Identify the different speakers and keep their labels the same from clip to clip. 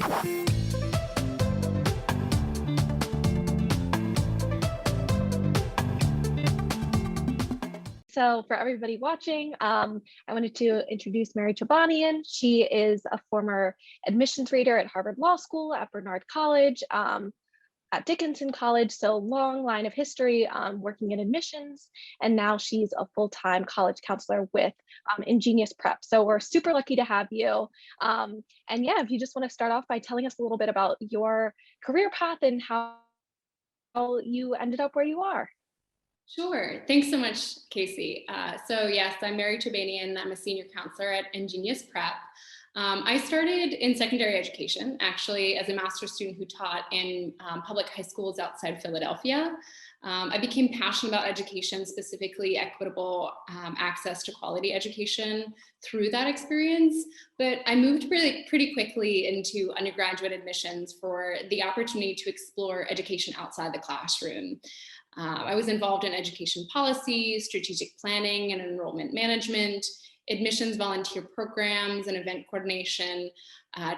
Speaker 1: So for everybody watching, I wanted to introduce Mary Chobanian. She is a former admissions rater at Harvard Law School, at Barnard College, at Dickinson College, so long line of history working in admissions. And now she's a full-time college counselor with Ingenious Prep. So we're super lucky to have you. And yeah, if you just want to start off by telling us a little bit about your career path and how you ended up where you are.
Speaker 2: Sure. Thanks so much, Casey. So yes, I'm Mary Tribanian. I'm a senior counselor at Ingenious Prep. I started in secondary education, actually, as a master's student who taught in public high schools outside Philadelphia. I became passionate about education, specifically equitable access to quality education through that experience. But I moved pretty quickly into undergraduate admissions for the opportunity to explore education outside the classroom. I was involved in education policy, strategic planning and enrollment management, admissions volunteer programs and event coordination,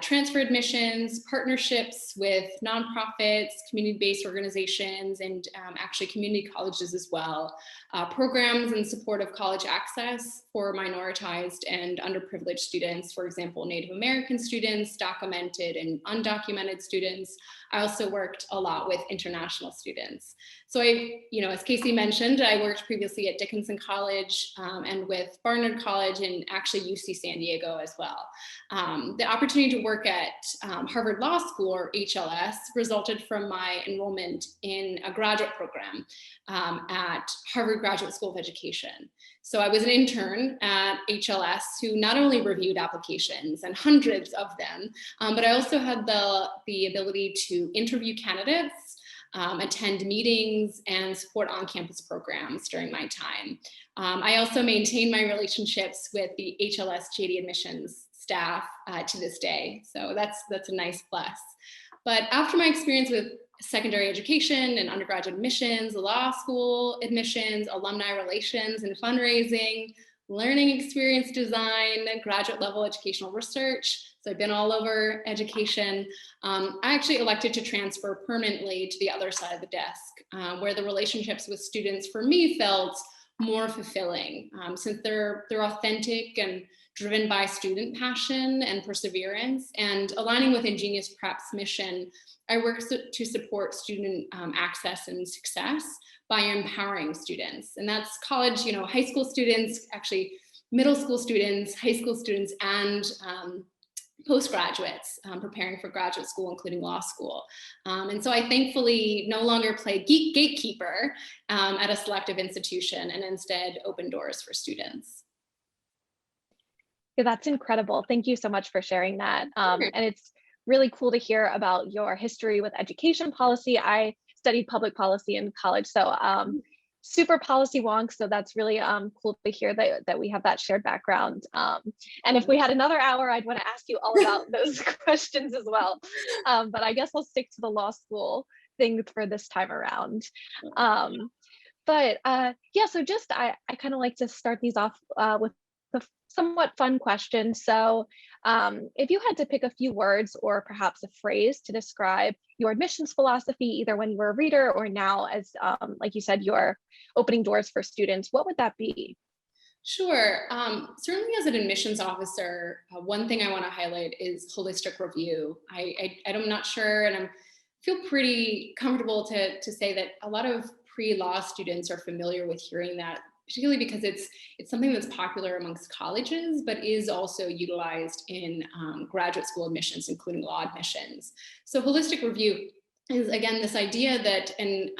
Speaker 2: transfer admissions, partnerships with nonprofits, community-based organizations, and actually community colleges as well, programs in support of college access for minoritized and underprivileged students, for example, Native American students, documented and undocumented students. I also worked a lot with international students. So as Casey mentioned, I worked previously at Dickinson College and with Barnard College and actually UC San Diego as well. The opportunity to work at Harvard Law School, or HLS, resulted from my enrollment in a graduate program at Harvard Graduate School of Education. So I was an intern at HLS who not only reviewed applications, and hundreds of them, but I also had the ability to interview candidates, attend meetings, and support on-campus programs during my time. I also maintain my relationships with the HLS JD admissions staff to this day. So that's a nice plus. But after my experience with secondary education and undergraduate admissions, law school admissions, alumni relations and fundraising, learning experience design, graduate level educational research, so I've been all over education, I actually elected to transfer permanently to the other side of the desk, where the relationships with students for me felt more fulfilling, since they're authentic and driven by student passion and perseverance. And aligning with Ingenious Prep's mission, I work to support student access and success by empowering students. And that's college, high school students, actually middle school students, high school students, and postgraduates preparing for graduate school, including law school. And so I thankfully no longer play gatekeeper at a selective institution and instead open doors for students.
Speaker 1: Yeah, that's incredible. Thank you so much for sharing that. And it's really cool to hear about your history with education policy. I studied public policy in college, so super policy wonk. So that's really cool to hear that we have that shared background. And if we had another hour, I'd want to ask you all about those questions as well. But I guess I'll stick to the law school thing for this time around. But yeah, so just I kind of like to start these off with a somewhat fun question. So if you had to pick a few words or perhaps a phrase to describe your admissions philosophy, either when you were a reader or now as, like you said, you're opening doors for students, what would that be?
Speaker 2: Sure. Certainly as an admissions officer, one thing I want to highlight is holistic review. I'm not sure, and I feel pretty comfortable to say that a lot of pre-law students are familiar with hearing that, particularly because it's something that's popular amongst colleges, but is also utilized in graduate school admissions, including law admissions. So holistic review is, again, this idea that an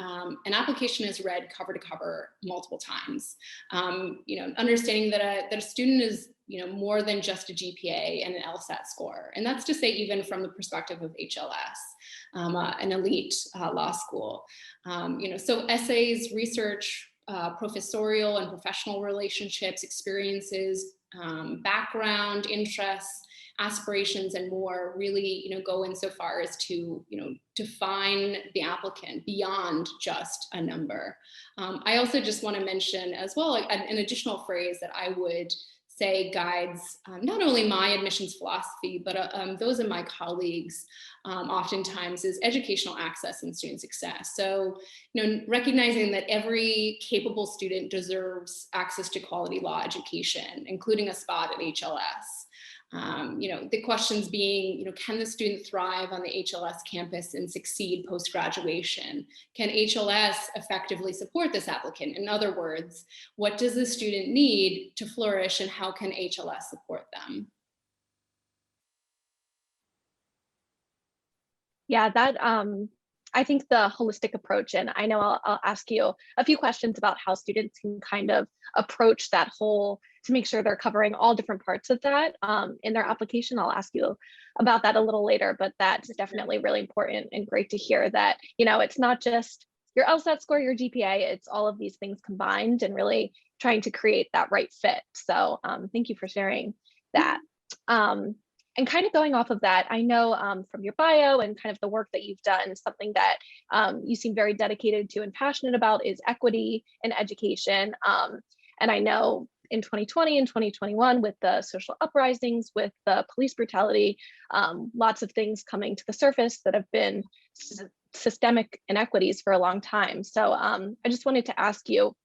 Speaker 2: application is read cover to cover multiple times. Understanding that a student is more than just a GPA and an LSAT score. And that's to say, even from the perspective of HLS, an elite law school. So essays, research, professorial and professional relationships, experiences, background, interests, aspirations, and more really, go insofar as to, define the applicant beyond just a number. I also just want to mention as well, an additional phrase that I would say guides not only my admissions philosophy, but those of my colleagues oftentimes is educational access and student success. So, recognizing that every capable student deserves access to quality law education, including a spot at HLS. The questions being, can the student thrive on the HLS campus and succeed post-graduation? Can HLS effectively support this applicant? In other words, what does the student need to flourish and how can HLS support them?
Speaker 1: Yeah, that I think the holistic approach, and I know I'll ask you a few questions about how students can kind of approach that whole to make sure they're covering all different parts of that in their application. I'll ask you about that a little later, but that's definitely really important and great to hear that, it's not just your LSAT score, your GPA, it's all of these things combined and really trying to create that right fit. So thank you for sharing that. And kind of going off of that, I know from your bio and kind of the work that you've done, something that you seem very dedicated to and passionate about is equity in education. And I know in 2020 and 2021 with the social uprisings, with the police brutality, lots of things coming to the surface that have been systemic inequities for a long time. So I just wanted to ask you,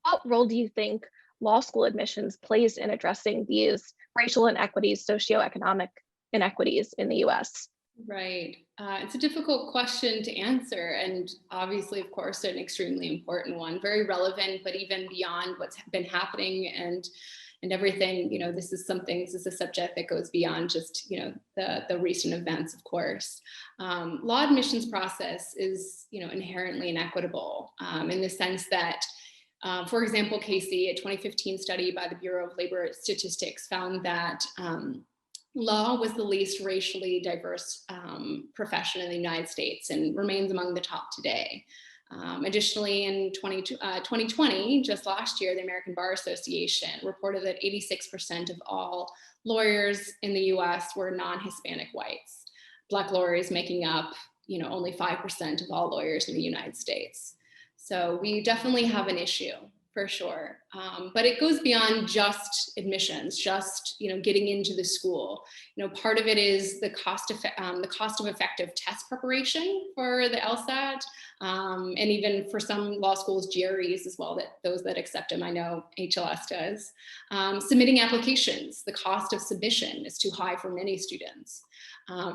Speaker 1: what role do you think law school admissions plays in addressing these racial inequities, socioeconomic inequities in the US?
Speaker 2: Right. It's a difficult question to answer. And obviously, of course, an extremely important one, very relevant, but even beyond what's been happening and everything, this is a subject that goes beyond just, the recent events, of course. Law admissions process is, inherently inequitable in the sense that for example, Casey, a 2015 study by the Bureau of Labor Statistics found that law was the least racially diverse profession in the United States and remains among the top today. Additionally, in 2020, just last year, the American Bar Association reported that 86% of all lawyers in the US were non-Hispanic whites, Black lawyers making up only 5% of all lawyers in the United States. So we definitely have an issue for sure, but it goes beyond just admissions, just getting into the school. Part of it is the cost of effective test preparation for the LSAT, and even for some law schools, GREs as well. That those that accept them, I know HLS does. Submitting applications, the cost of submission is too high for many students.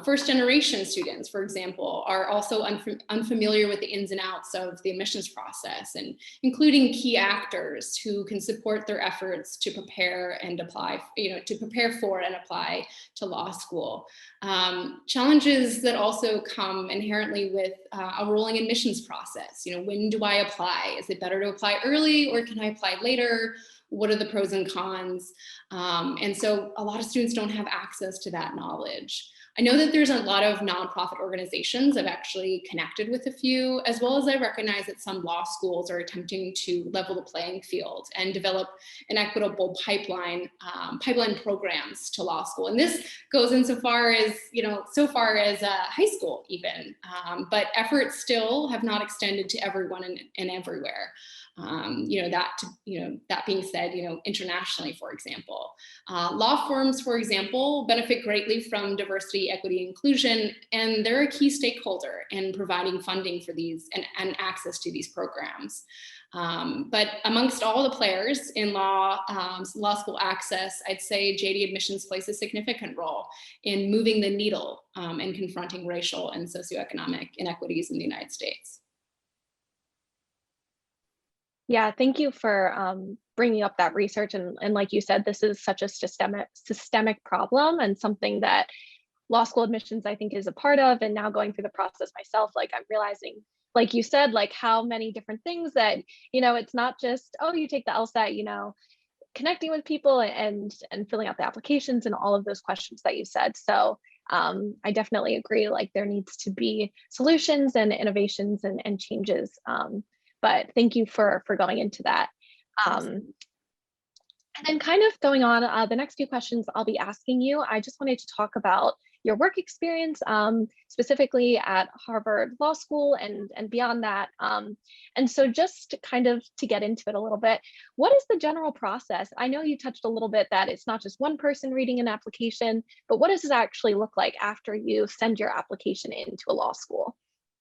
Speaker 2: First generation students, for example, are also unfamiliar with the ins and outs of the admissions process, and including key actors who can support their efforts to prepare and apply, to prepare for and apply to law school. Challenges that also come inherently with a rolling admissions process. When do I apply? Is it better to apply early or can I apply later? What are the pros and cons? And so a lot of students don't have access to that knowledge. I know that there's a lot of nonprofit organizations. I've actually connected with a few, as well as I recognize that some law schools are attempting to level the playing field and develop an equitable pipeline programs to law school. And this goes insofar as, so far as high school even, but efforts still have not extended to everyone and everywhere. That being said, internationally, for example, law firms, for example, benefit greatly from diversity, equity, inclusion, and they're a key stakeholder in providing funding for these and access to these programs. But amongst all the players in law school access, I'd say JD Admissions plays a significant role in moving the needle and confronting racial and socioeconomic inequities in the United States.
Speaker 1: Yeah, thank you for bringing up that research. And like you said, this is such a systemic problem and something that law school admissions, I think, is a part of. And now going through the process myself, I'm realizing, like you said, how many different things that, it's not just, oh, you take the LSAT, connecting with people and filling out the applications and all of those questions that you said. So I definitely agree, there needs to be solutions and innovations and changes. But thank you for going into that. And then kind of going on, the next few questions I'll be asking you, I just wanted to talk about your work experience, specifically at Harvard Law School and beyond that. And so just kind of to get into it a little bit, what is the general process? I know you touched a little bit that it's not just one person reading an application, but what does it actually look like after you send your application into a law school?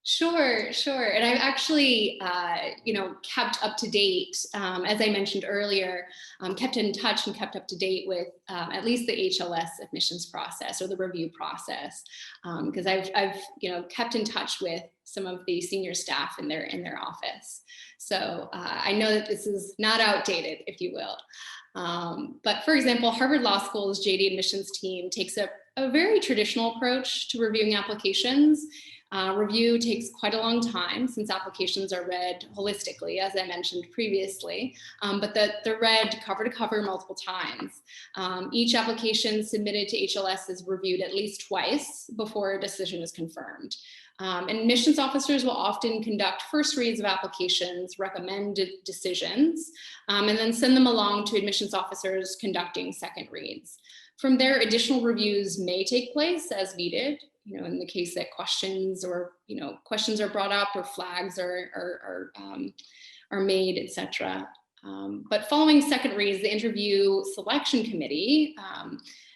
Speaker 2: Sure, sure. And I've actually, kept up to date, as I mentioned earlier, kept in touch and kept up to date with at least the HLS admissions process or the review process, because I've kept in touch with some of the senior staff in their office. So I know that this is not outdated, if you will. But for example, Harvard Law School's JD admissions team takes a very traditional approach to reviewing applications. Review takes quite a long time since applications are read holistically, as I mentioned previously, but they're read cover to cover multiple times. Each application submitted to HLS is reviewed at least twice before a decision is confirmed. And admissions officers will often conduct first reads of applications, recommend decisions, and then send them along to admissions officers conducting second reads. From there, additional reviews may take place as needed, in the case that questions are brought up or flags are made, etc. But following second reads, the interview selection committee,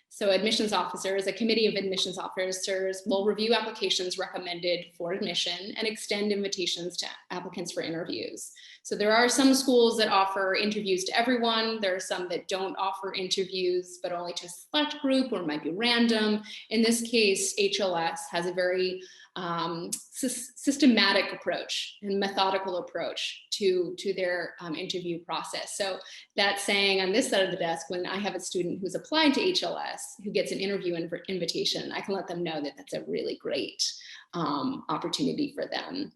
Speaker 2: so admissions officers, a committee of admissions officers will review applications recommended for admission and extend invitations to applicants for interviews. So there are some schools that offer interviews to everyone. There are some that don't offer interviews, but only to a select group or might be random. In this case, HLS has a very systematic approach and methodical approach to their interview process. So that's saying on this side of the desk, when I have a student who's applied to HLS who gets an interview invitation, I can let them know that that's a really great opportunity for them.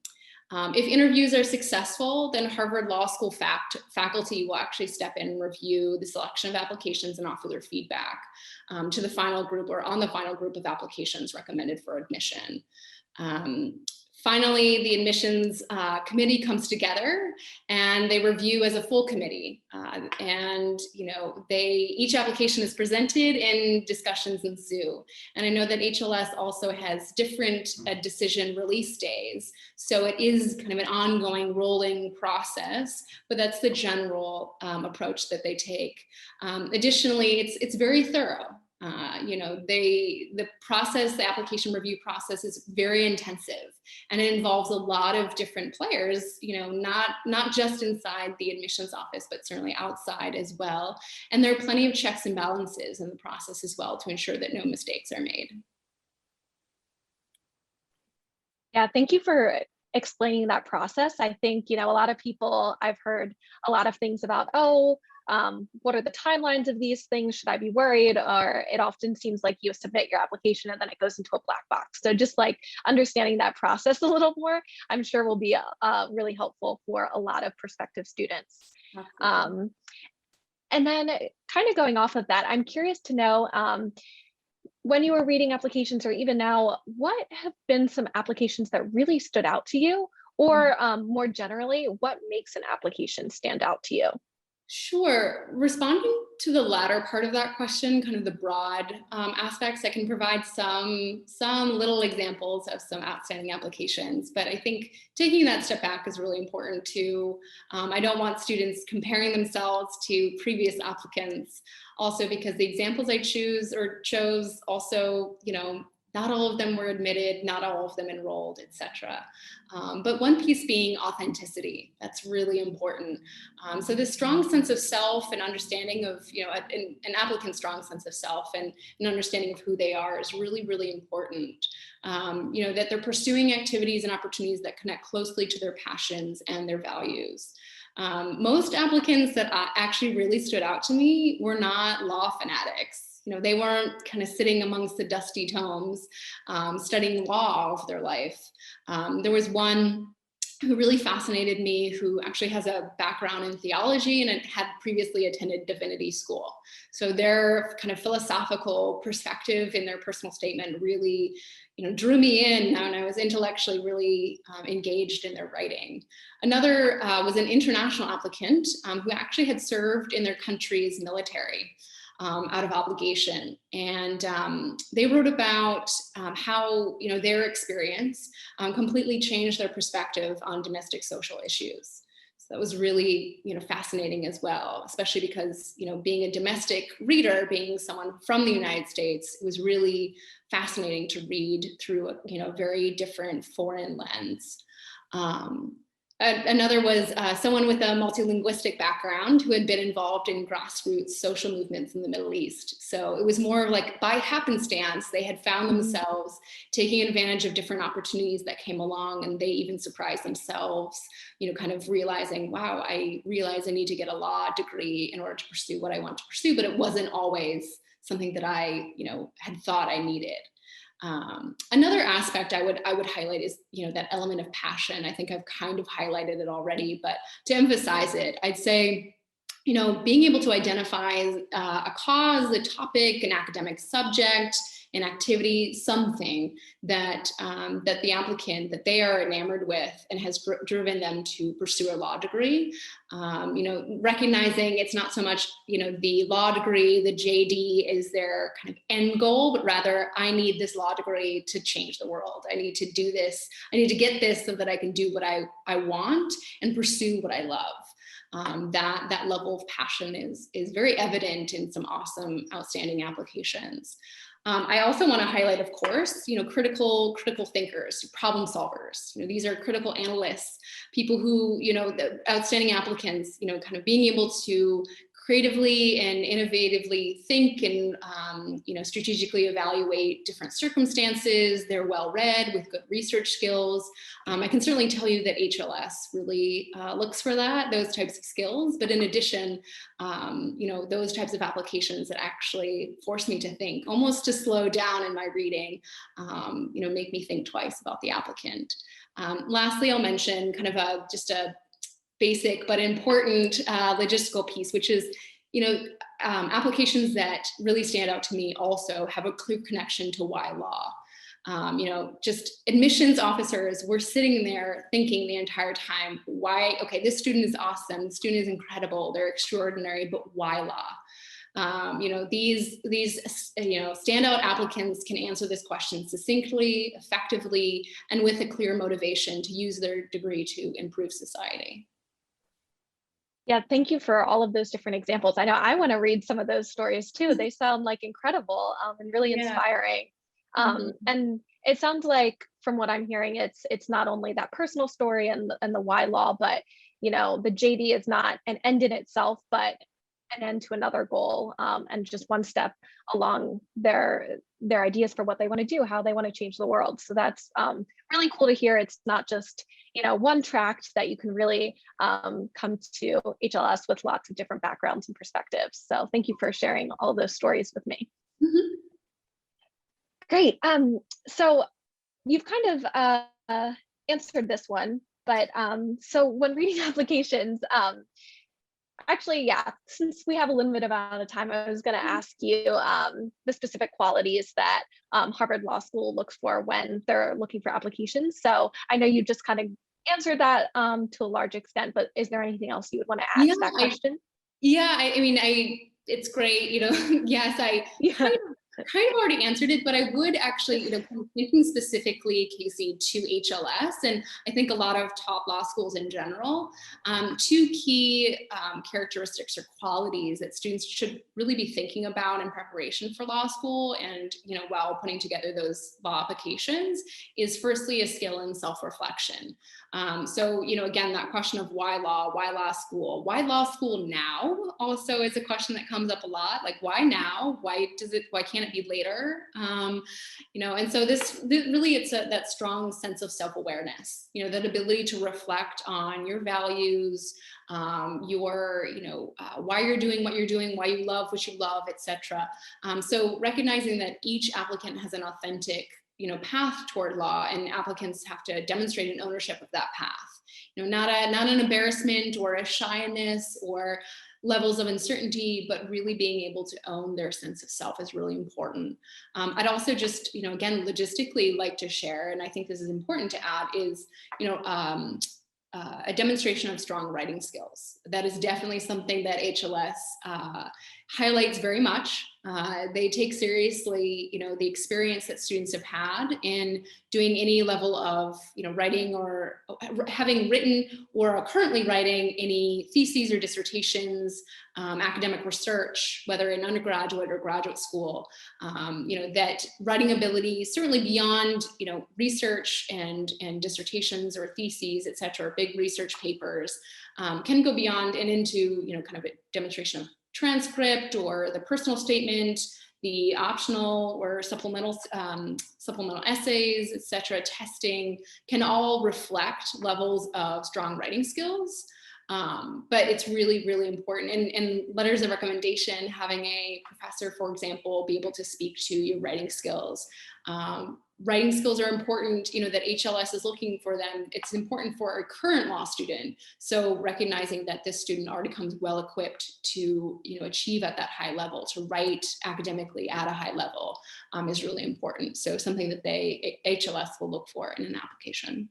Speaker 2: If interviews are successful, then Harvard Law School faculty will actually step in and review the selection of applications and offer their feedback to the final group or on the final group of applications recommended for admission. Finally, the admissions committee comes together and they review as a full committee. Each application is presented and discussions ensue. And I know that HLS also has different decision release days. So it is kind of an ongoing rolling process, but that's the general approach that they take. Additionally, it's very thorough. The application review process is very intensive and it involves a lot of different players, not just inside the admissions office, but certainly outside as well. And there are plenty of checks and balances in the process as well to ensure that no mistakes are made.
Speaker 1: Yeah, thank you for explaining that process. I think, a lot of people, I've heard a lot of things about, what are the timelines of these things? Should I be worried? Or it often seems like you submit your application and then it goes into a black box. So just like understanding that process a little more, I'm sure will be really helpful for a lot of prospective students. And then kind of going off of that, I'm curious to know, when you were reading applications or even now, what have been some applications that really stood out to you? Or more generally, what makes an application stand out to you?
Speaker 2: Sure. Responding to the latter part of that question, kind of the broad aspects, I can provide some little examples of some outstanding applications, but I think taking that step back is really important too. I don't want students comparing themselves to previous applicants, also because the examples I chose also, not all of them were admitted, not all of them enrolled, etc. But one piece being authenticity. That's really important. So this strong sense of self and understanding of, an applicant's strong sense of self and an understanding of who they are is really, really important. That they're pursuing activities and opportunities that connect closely to their passions and their values. Most applicants that actually really stood out to me were not law fanatics. They weren't kind of sitting amongst the dusty tomes, studying law all of their life. There was one who really fascinated me, who actually has a background in theology and had previously attended divinity school. So their kind of philosophical perspective in their personal statement really, drew me in, and I was intellectually really engaged in their writing. Another was an international applicant who actually had served in their country's military. out of obligation. And they wrote about how, their experience completely changed their perspective on domestic social issues. So that was really, fascinating as well, especially because, being a domestic reader, being someone from the United States, it was really fascinating to read through a very different foreign lens. Another was someone with a multilinguistic background who had been involved in grassroots social movements in the Middle East. So it was more like by happenstance, they had found themselves taking advantage of different opportunities that came along, and they even surprised themselves, kind of realizing, wow, I realize I need to get a law degree in order to pursue what I want to pursue, but it wasn't always something that I, had thought I needed. Another aspect I would highlight is, that element of passion. I think I've kind of highlighted it already, but to emphasize it, I'd say, being able to identify a cause, a topic, an academic subject, an activity, something that that the applicant, that they are enamored with and has driven them to pursue a law degree. Recognizing it's not so much, the law degree, the JD is their kind of end goal, but rather I need this law degree to change the world. I need to do this. I need to get this so that I can do what I want and pursue what I love. That level of passion is very evident in some awesome, outstanding applications. I also want to highlight, of course, critical thinkers, problem solvers. These are critical analysts, people who, the outstanding applicants, kind of being able to creatively and innovatively think and, strategically evaluate different circumstances. They're well-read with good research skills. I can certainly tell you that HLS really looks for those types of skills. But in addition, those types of applications that actually force me to think, almost to slow down in my reading, make me think twice about the applicant. Lastly, I'll mention kind of just a basic but important logistical piece, which is, applications that really stand out to me also have a clear connection to why law. Just admissions officers were sitting there thinking the entire time, why, okay, this student is awesome, the student is incredible, they're extraordinary, but why law? These standout applicants can answer this question succinctly, effectively, and with a clear motivation to use their degree to improve society.
Speaker 1: Yeah, thank you for all of those different examples. I know I want to read some of those stories too. They sound like incredible and really inspiring. And it sounds like, from what I'm hearing, it's not only that personal story and the why law, but the JD is not an end in itself, but an end to another goal, and just one step along their ideas for what they want to do, how they want to change the world. So that's really cool to hear. It's not just one tract that you can really come to HLS with lots of different backgrounds and perspectives. So thank you for sharing all those stories with me. Great. So you've kind of answered this one, but so when reading applications, actually, yeah, since we have a limited amount of time, I was going to ask you the specific qualities that Harvard Law School looks for when they're looking for applications. So I know you just kind of answered that to a large extent, but is there anything else you would want to add to that question?
Speaker 2: It's great, yes, I kind of already answered it, but I would actually, thinking specifically, Casey, to HLS, and I think a lot of top law schools in general, two key characteristics or qualities that students should really be thinking about in preparation for law school and, while putting together those law applications is firstly a skill in self-reflection. So, again, that question of why law law school now also is a question that comes up a lot, like why now? Why can't it be later? And so this really, it's that strong sense of self-awareness, that ability to reflect on your values, your, why you're doing what you're doing, why you love what you love, etc. So recognizing that each applicant has an authentic, path toward law, and applicants have to demonstrate an ownership of that path. Not an embarrassment or a shyness or levels of uncertainty, but really being able to own their sense of self is really important. I'd also just, again, logistically like to share, and I think this is important to add, is, a demonstration of strong writing skills. That is definitely something that HLS highlights very much. They take seriously, the experience that students have had in doing any level of, writing or having written or are currently writing any theses or dissertations, academic research, whether in undergraduate or graduate school. That writing ability, certainly beyond, research and dissertations or theses, et cetera, big research papers, can go beyond and into, kind of a demonstration of transcript or the personal statement, the optional or supplemental essays, et cetera, testing can all reflect levels of strong writing skills. But it's really, really important. And letters of recommendation, having a professor, for example, be able to speak to your writing skills. Writing skills are important, that HLS is looking for them. It's important for a current law student. So recognizing that this student already comes well equipped to, achieve at that high level, to write academically at a high level is really important. So something that HLS will look for in an application.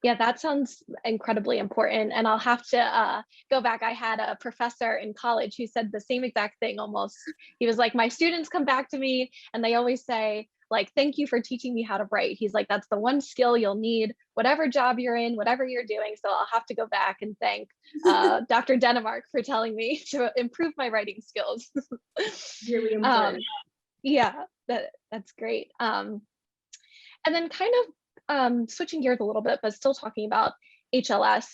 Speaker 1: Yeah, that sounds incredibly important. And I'll have to go back. I had a professor in college who said the same exact thing almost. He was like, my students come back to me and they always say, like, thank you for teaching me how to write. He's like, that's the one skill you'll need, whatever job you're in, whatever you're doing. So I'll have to go back and thank Dr. Denemark for telling me to improve my writing skills.
Speaker 2: Really important.
Speaker 1: Yeah, that's great. And then kind of switching gears a little bit, but still talking about HLS.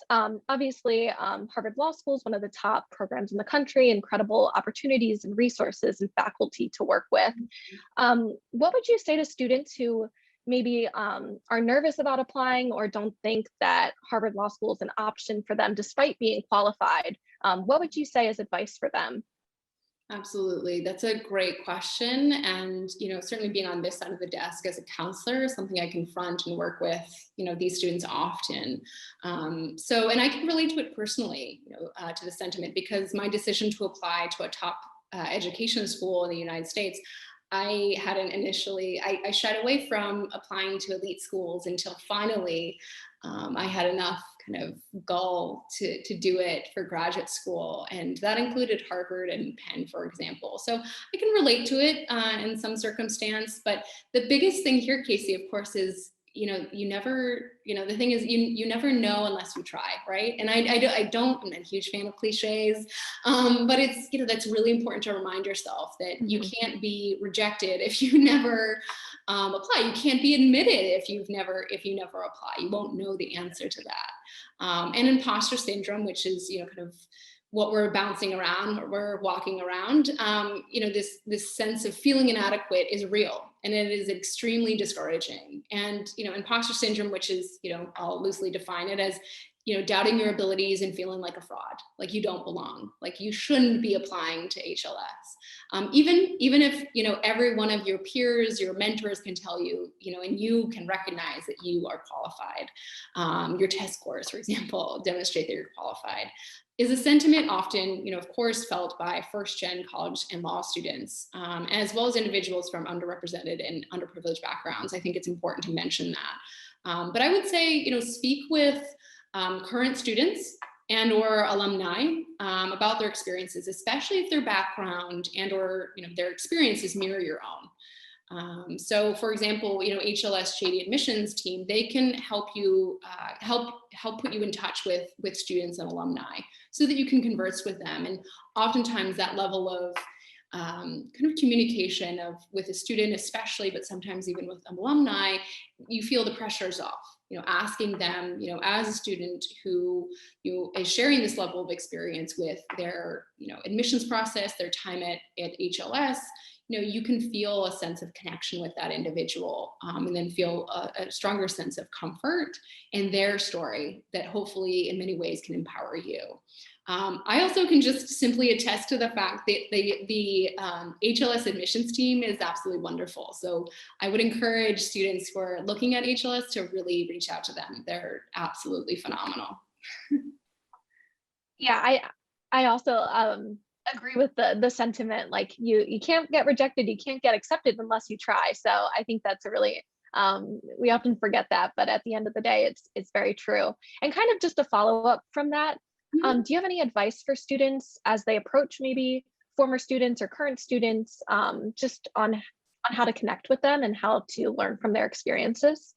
Speaker 1: Obviously, Harvard Law School is one of the top programs in the country, incredible opportunities and resources and faculty to work with. What would you say to students who maybe are nervous about applying or don't think that Harvard Law School is an option for them despite being qualified? What would you say as advice for them?
Speaker 2: Absolutely. That's a great question. And, certainly being on this side of the desk as a counselor is something I confront and work with, these students often. And I can relate to it personally, to the sentiment, because my decision to apply to a top education school in the United States, I hadn't initially, I shied away from applying to elite schools until finally I had enough kind of gall to do it for graduate school. And that included Harvard and Penn, for example. So I can relate to it in some circumstance. But the biggest thing here, Casey, of course, is, you never, the thing is, you never know unless you try, right? And I'm a huge fan of cliches, but it's, that's really important to remind yourself that you can't be rejected if you never apply. You can't be admitted if you never apply. You won't know the answer to that. And imposter syndrome, which is, kind of what we're bouncing around, or we're walking around, this sense of feeling inadequate is real, and it is extremely discouraging. And, imposter syndrome, which is, I'll loosely define it as, doubting your abilities and feeling like a fraud, like you don't belong, like you shouldn't be applying to HLS. Even if, every one of your peers, your mentors can tell you, and you can recognize that you are qualified. Your test scores, for example, demonstrate that you're qualified. Is a sentiment often, of course, felt by first-gen college and law students, as well as individuals from underrepresented and underprivileged backgrounds. I think it's important to mention that. But I would say, speak with current students and or alumni about their experiences, especially if their background and or their experiences mirror your own. So for example, HLS JD admissions team, they can help you help put you in touch with students and alumni so that you can converse with them. And oftentimes that level of kind of communication with a student especially, but sometimes even with alumni, you feel the pressures off. Asking them, as a student who is sharing this level of experience with their, admissions process, their time at HLS, you can feel a sense of connection with that individual, and then feel a stronger sense of comfort in their story that hopefully in many ways can empower you. I also can just simply attest to the fact that the HLS admissions team is absolutely wonderful. So I would encourage students who are looking at HLS to really reach out to them. They're absolutely phenomenal.
Speaker 1: Yeah, I also agree with the sentiment, like you can't get rejected, you can't get accepted unless you try. So I think that's a really We often forget that, but at the end of the day, it's very true. And kind of just a follow up from that, do you have any advice for students as they approach maybe former students or current students, just on how to connect with them and how to learn from their experiences?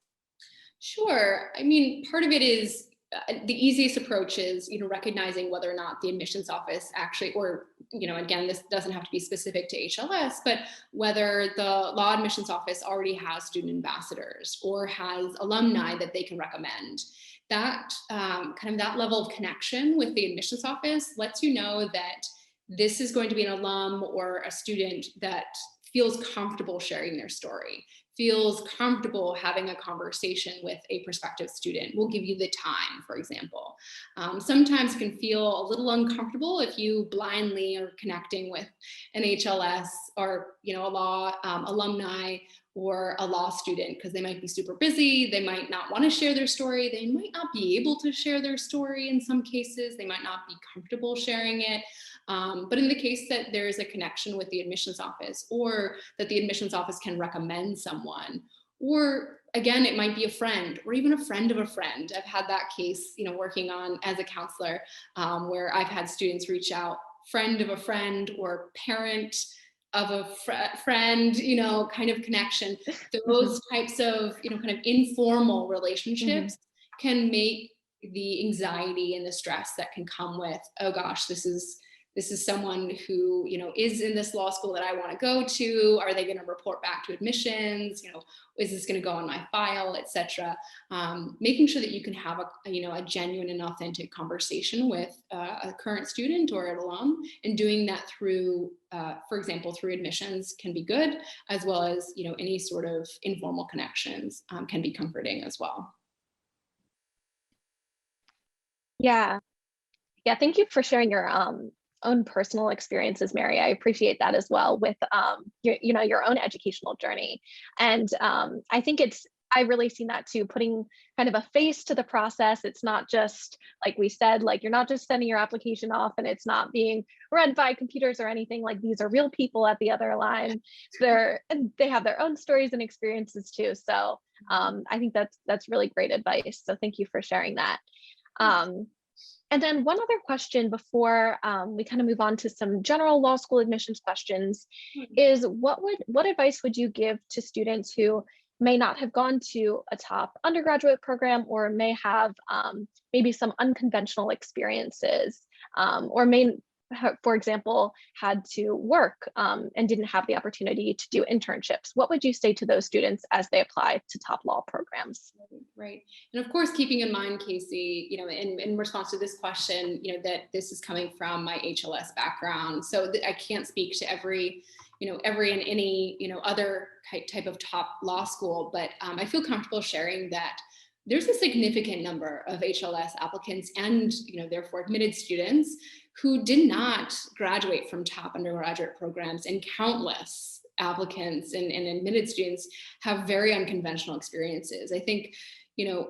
Speaker 2: Sure. I mean, part of it is the easiest approach is, recognizing whether or not the admissions office actually, or, again, this doesn't have to be specific to HLS, but whether the law admissions office already has student ambassadors or has alumni that they can recommend. That kind of that level of connection with the admissions office lets you know that this is going to be an alum or a student that feels comfortable sharing their story, feels comfortable having a conversation with a prospective student. We'll give you the time, for example. Sometimes it can feel a little uncomfortable if you blindly are connecting with an HLS or a law alumni or a law student, because they might be super busy, they might not want to share their story, they might not be able to share their story in some cases, they might not be comfortable sharing it. But in the case that there is a connection with the admissions office, or that the admissions office can recommend someone, or again, it might be a friend or even a friend of a friend. I've had that case, working on as a counselor, where I've had students reach out, friend of a friend or parent of a friend, kind of connection. Those types of, kind of informal relationships can make the anxiety and the stress that can come with, oh gosh, this is someone who, is in this law school that I want to go to. Are they going to report back to admissions? Is this going to go on my file, etc. Making sure that you can have a genuine and authentic conversation with a current student or an alum, and doing that through, for example, through admissions can be good, as well as, any sort of informal connections can be comforting as well.
Speaker 1: Yeah. Thank you for sharing your own personal experiences, Mary. I appreciate that as well with your own educational journey. And I think I really seen that too, putting kind of a face to the process. It's not just, like we said, like you're not just sending your application off and it's not being read by computers or anything. Like, these are real people at the other line. And they have their own stories and experiences too. So I think that's really great advice. So thank you for sharing that. And then one other question before we kind of move on to some general law school admissions questions is, what advice would you give to students who may not have gone to a top undergraduate program, or may have maybe some unconventional experiences, or may have, for example, had to work and didn't have the opportunity to do internships? What would you say to those students as they apply to top law programs?
Speaker 2: Right. And of course, keeping in mind, Casey, in response to this question, that this is coming from my HLS background. So I can't speak to every and any, other type of top law school, but I feel comfortable sharing that there's a significant number of HLS applicants and, therefore admitted students who did not graduate from top undergraduate programs, and countless applicants and admitted students have very unconventional experiences. I think,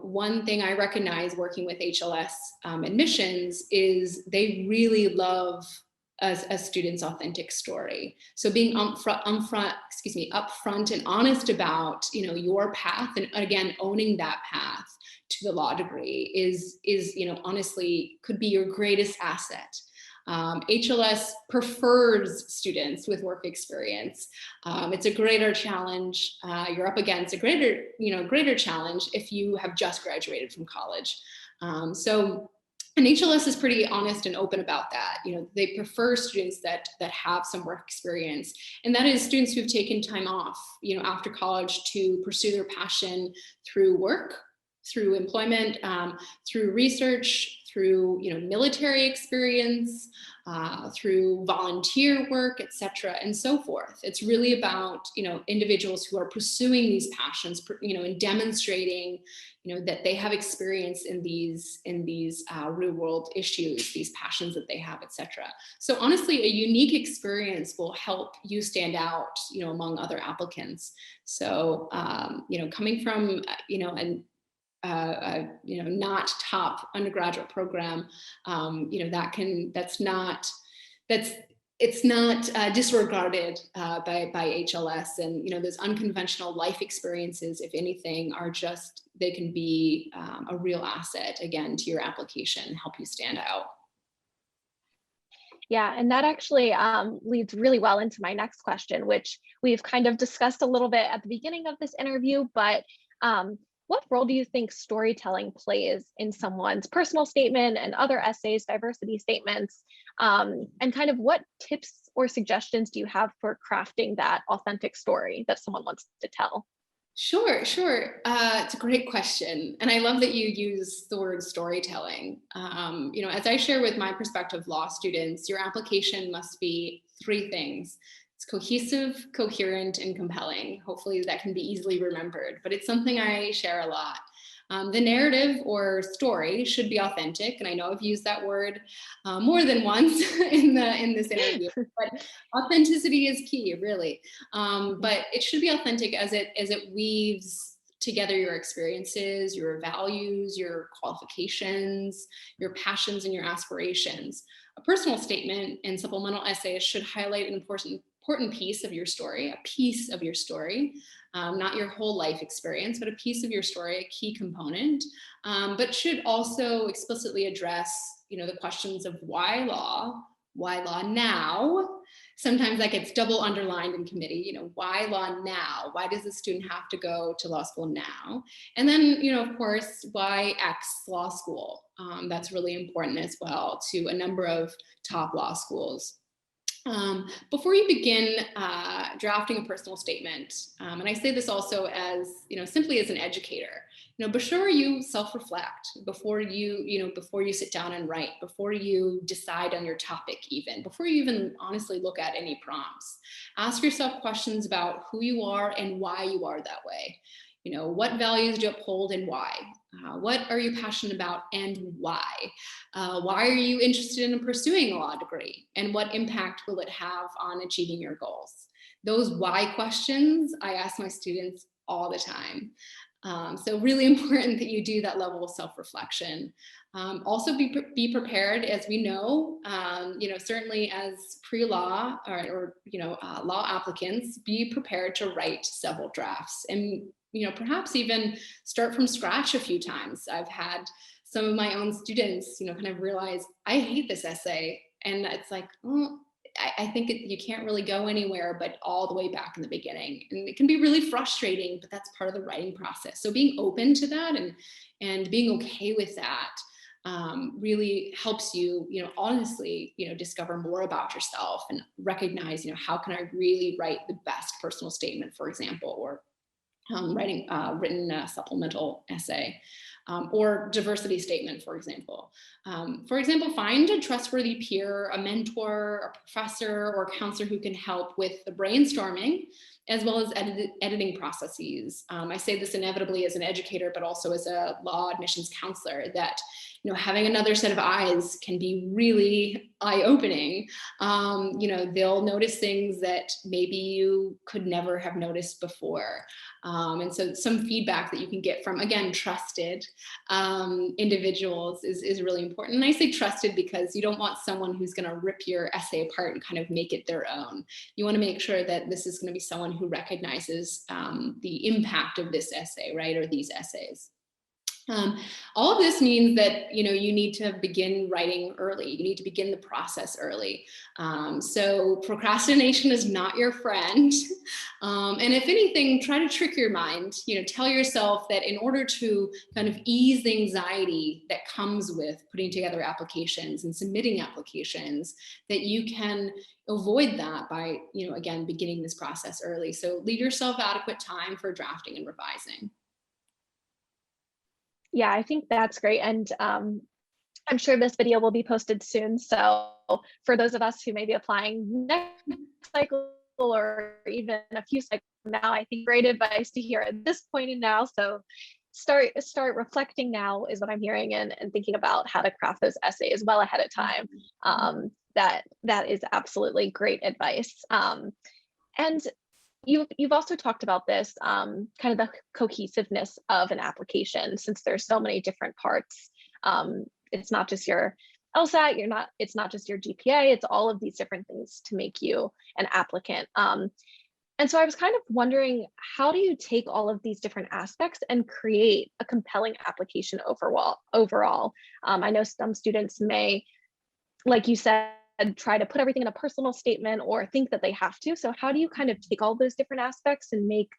Speaker 2: one thing I recognize working with HLS admissions is they really love a student's authentic story. So being upfront and honest about, your path, and again, owning that path to the law degree is, honestly could be your greatest asset. HLS prefers students with work experience. It's a greater challenge. You're up against a greater challenge if you have just graduated from college. And HLS is pretty honest and open about that. They prefer students that have some work experience, and that is students who've taken time off, after college to pursue their passion through work, through employment, through research, through military experience, through volunteer work, etc., and so forth. It's really about individuals who are pursuing these passions, and demonstrating that they have experience in these real world issues, these passions that they have, etc. So honestly, a unique experience will help you stand out, among other applicants. So coming from not top undergraduate program, it's not disregarded by HLS, and those unconventional life experiences, if anything, are just, they can be a real asset again to your application, help you stand out.
Speaker 1: Yeah, and that actually leads really well into my next question, which we've kind of discussed a little bit at the beginning of this interview, but what role do you think storytelling plays in someone's personal statement and other essays, diversity statements, and kind of what tips or suggestions do you have for crafting that authentic story that someone wants to tell?
Speaker 2: Sure. It's a great question. And I love that you use the word storytelling. As I share with my prospective law students, your application must be three things. It's cohesive, coherent, and compelling. Hopefully that can be easily remembered, but it's something I share a lot. The narrative or story should be authentic, and I know I've used that word more than once in this interview. But authenticity is key, really. But it should be authentic as it weaves together your experiences, your values, your qualifications, your passions, and your aspirations. A personal statement and supplemental essays should highlight an important piece of your story, not your whole life experience, but a piece of your story, a key component, but should also explicitly address, the questions of why law now. Sometimes that gets double underlined in committee, why law now? Why does the student have to go to law school now? And then, of course, why X law school? That's really important as well to a number of top law schools. Before you begin drafting a personal statement, and I say this also as, simply as an educator, be sure you self-reflect before you sit down and write, before you decide on your topic, before you even honestly look at any prompts. Ask yourself questions about who you are and why you are that way. What values do you uphold and why? What are you passionate about and why? Why are you interested in pursuing a law degree? And what impact will it have on achieving your goals? Those why questions I ask my students all the time. So really important that you do that level of self-reflection. Also be prepared, as we know, certainly as pre-law or law applicants, be prepared to write several drafts and perhaps even start from scratch a few times. I've had some of my own students, kind of realize, I hate this essay. And it's like, I think you can't really go anywhere but all the way back in the beginning. And it can be really frustrating, but that's part of the writing process. So being open to that and being okay with that really helps you, honestly, discover more about yourself and recognize, how can I really write the best personal statement, for example, or writing written supplemental essay. Or diversity statement, for example. Find a trustworthy peer, a mentor, a professor, or a counselor who can help with the brainstorming, as well as editing processes. I say this inevitably as an educator, but also as a law admissions counselor, that having another set of eyes can be really eye-opening. They'll notice things that maybe you could never have noticed before. And so some feedback that you can get from, again, trusted individuals is really important. And I say trusted because you don't want someone who's going to rip your essay apart and kind of make it their own. You want to make sure that this is going to be someone who recognizes the impact of this essay, right, or these essays. All of this means that you need to begin writing early. You need to begin the process early. So procrastination is not your friend. And if anything, try to trick your mind. Tell yourself that in order to kind of ease the anxiety that comes with putting together applications and submitting applications, that you can avoid that by again beginning this process early. So leave yourself adequate time for drafting and revising.
Speaker 1: Yeah, I think that's great. And I'm sure this video will be posted soon. So for those of us who may be applying next cycle or even a few cycles from now, I think great advice to hear at this point in now. So start reflecting now is what I'm hearing, and thinking about how to craft those essays well ahead of time. That is absolutely great advice. And you've also talked about this kind of the cohesiveness of an application, since there's so many different parts. It's not just your LSAT, it's not just your GPA, it's all of these different things to make you an applicant. And so I was kind of wondering, how do you take all of these different aspects and create a compelling application overall? I know some students may, like you said, try to put everything in a personal statement or think that they have to. So how do you kind of take all those different aspects and make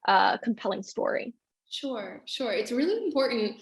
Speaker 1: a compelling story?
Speaker 2: Sure. It's really important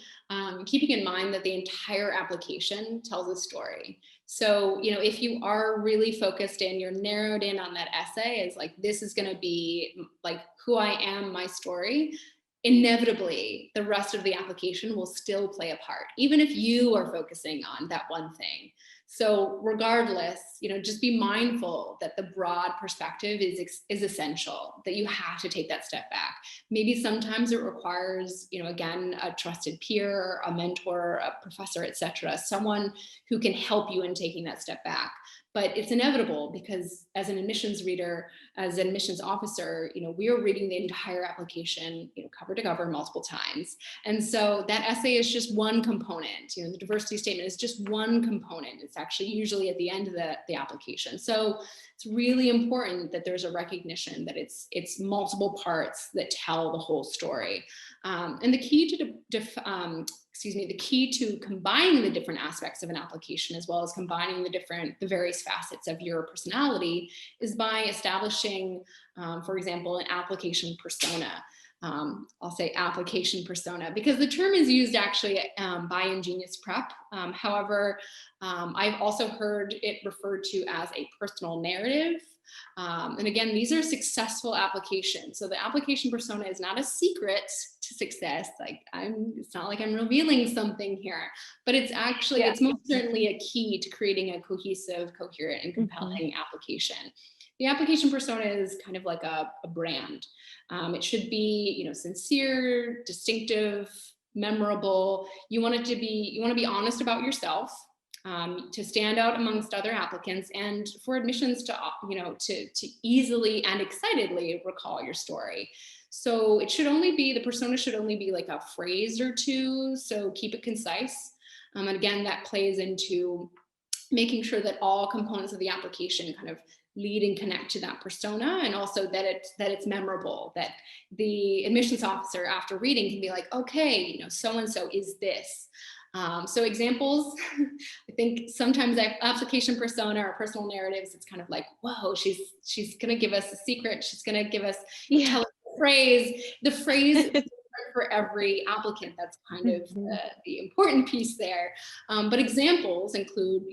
Speaker 2: keeping in mind that the entire application tells a story. So, if you are really focused and you're narrowed in on that essay as like, this is going to be like who I am, my story, inevitably the rest of the application will still play a part, even if you are focusing on that one thing. So regardless, just be mindful that the broad perspective is essential, that you have to take that step back. Maybe sometimes it requires, again, a trusted peer, a mentor, a professor, etc., someone who can help you in taking that step back. But it's inevitable because as an admissions reader, as an admissions officer, we are reading the entire application, cover to cover multiple times. And so that essay is just one component. The diversity statement is just one component. It's actually usually at the end of the application. So it's really important that there's a recognition that it's multiple parts that tell the whole story. And the key to combining the different aspects of an application, as well as combining the various facets of your personality, is by establishing, for example, an application persona. I'll say application persona because the term is used actually by Ingenious Prep. However, I've also heard it referred to as a personal narrative. And again, these are successful applications. So the application persona is not a secret to success. It's not like I'm revealing something here, but it's actually, it's most certainly a key to creating a cohesive, coherent, and compelling application. The application persona is kind of like a brand. It should be, sincere, distinctive, memorable. You want to be honest about yourself, to stand out amongst other applicants, and for admissions to easily and excitedly recall your story. So the persona should only be like a phrase or two. So keep it concise. And again, that plays into making sure that all components of the application kind of lead and connect to that persona, and also that it's memorable, that the admissions officer after reading can be like, okay, so-and-so is this. So examples, I think sometimes application persona or personal narratives, it's kind of like, whoa, she's going to give us a secret. She's going to give us tell us the phrase for every applicant. That's kind of the important piece there. But examples include,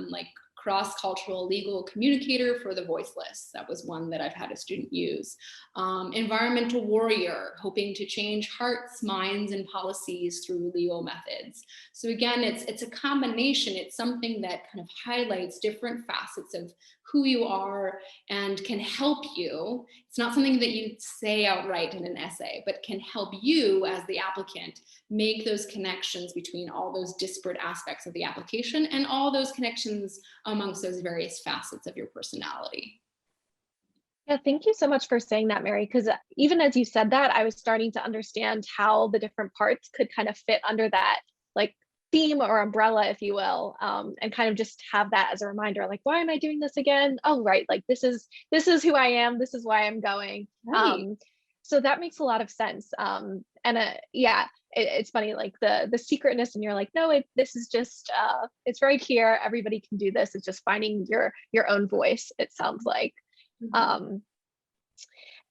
Speaker 2: like cross-cultural legal communicator for the voiceless. That was one that I've had a student use. Environmental warrior, hoping to change hearts, minds, and policies through legal methods. So again, it's a combination. It's something that kind of highlights different facets of who you are and can help you. It's not something that you say outright in an essay, but can help you as the applicant make those connections between all those disparate aspects of the application and all those connections amongst those various facets of your personality.
Speaker 1: Yeah, thank you so much for saying that, Mary, because even as you said that, I was starting to understand how the different parts could kind of fit under that like theme or umbrella, if you will, and kind of just have that as a reminder, like, why am I doing this again? Oh, right, like this is who I am, this is why I'm going. Right. So that makes a lot of sense. It's funny, like the secretness, and you're like, no, this is just it's right here, everybody can do this. It's just finding your own voice, it sounds like. And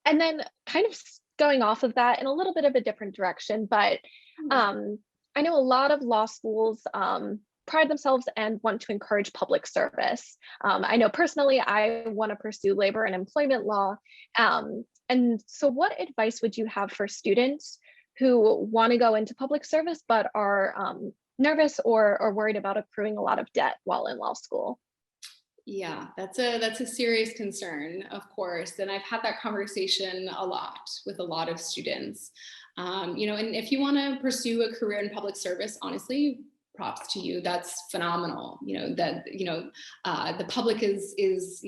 Speaker 1: then kind of going off of that in a little bit of a different direction, but I know a lot of law schools pride themselves and want to encourage public service. I know personally, I want to pursue labor and employment law. And so what advice would you have for students who want to go into public service, but are nervous or worried about accruing a lot of debt while in law school?
Speaker 2: Yeah, that's a serious concern, of course. And I've had that conversation a lot with a lot of students. And if you want to pursue a career in public service, honestly, props to you. That's phenomenal. The public is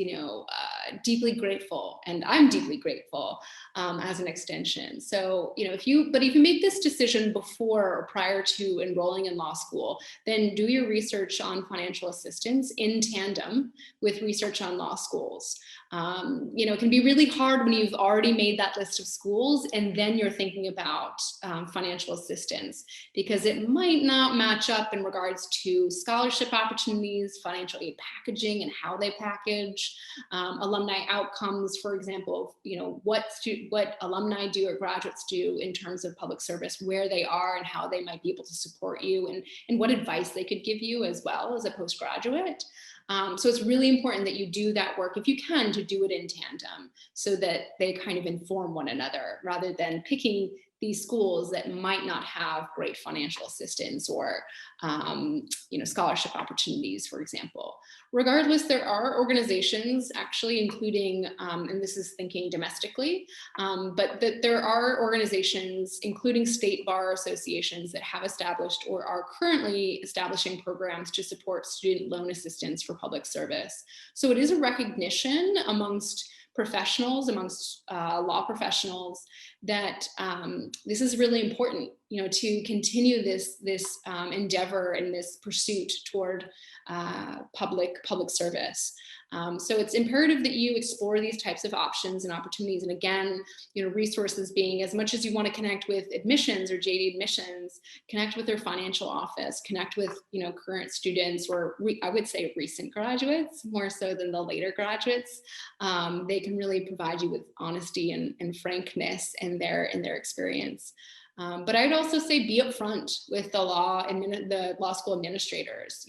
Speaker 2: deeply grateful, and I'm deeply grateful as an extension. So, if you make this decision before or prior to enrolling in law school, then do your research on financial assistance in tandem with research on law schools. It can be really hard when you've already made that list of schools and then you're thinking about financial assistance, because it might not match up in regards to scholarship opportunities, financial aid packaging and how they package, alumni outcomes, for example, what alumni do or graduates do in terms of public service, where they are and how they might be able to support you, and what advice they could give you as well as a postgraduate. So it's really important that you do that work, if you can, to do it in tandem so that they kind of inform one another, rather than picking these schools that might not have great financial assistance or scholarship opportunities, for example. Regardless, there are organizations actually, including, and this is thinking domestically, but that there are organizations, including state bar associations, that have established or are currently establishing programs to support student loan assistance for public service. So it is a recognition amongst professionals, amongst law professionals, that this is really important, to continue this endeavor and this pursuit toward public service. So it's imperative that you explore these types of options and opportunities. And again, resources being, as much as you want to connect with admissions or JD admissions, connect with their financial office, connect with, current students, or I would say recent graduates, more so than the later graduates. They can really provide you with honesty and frankness in their experience. But I'd also say be upfront with the law school administrators.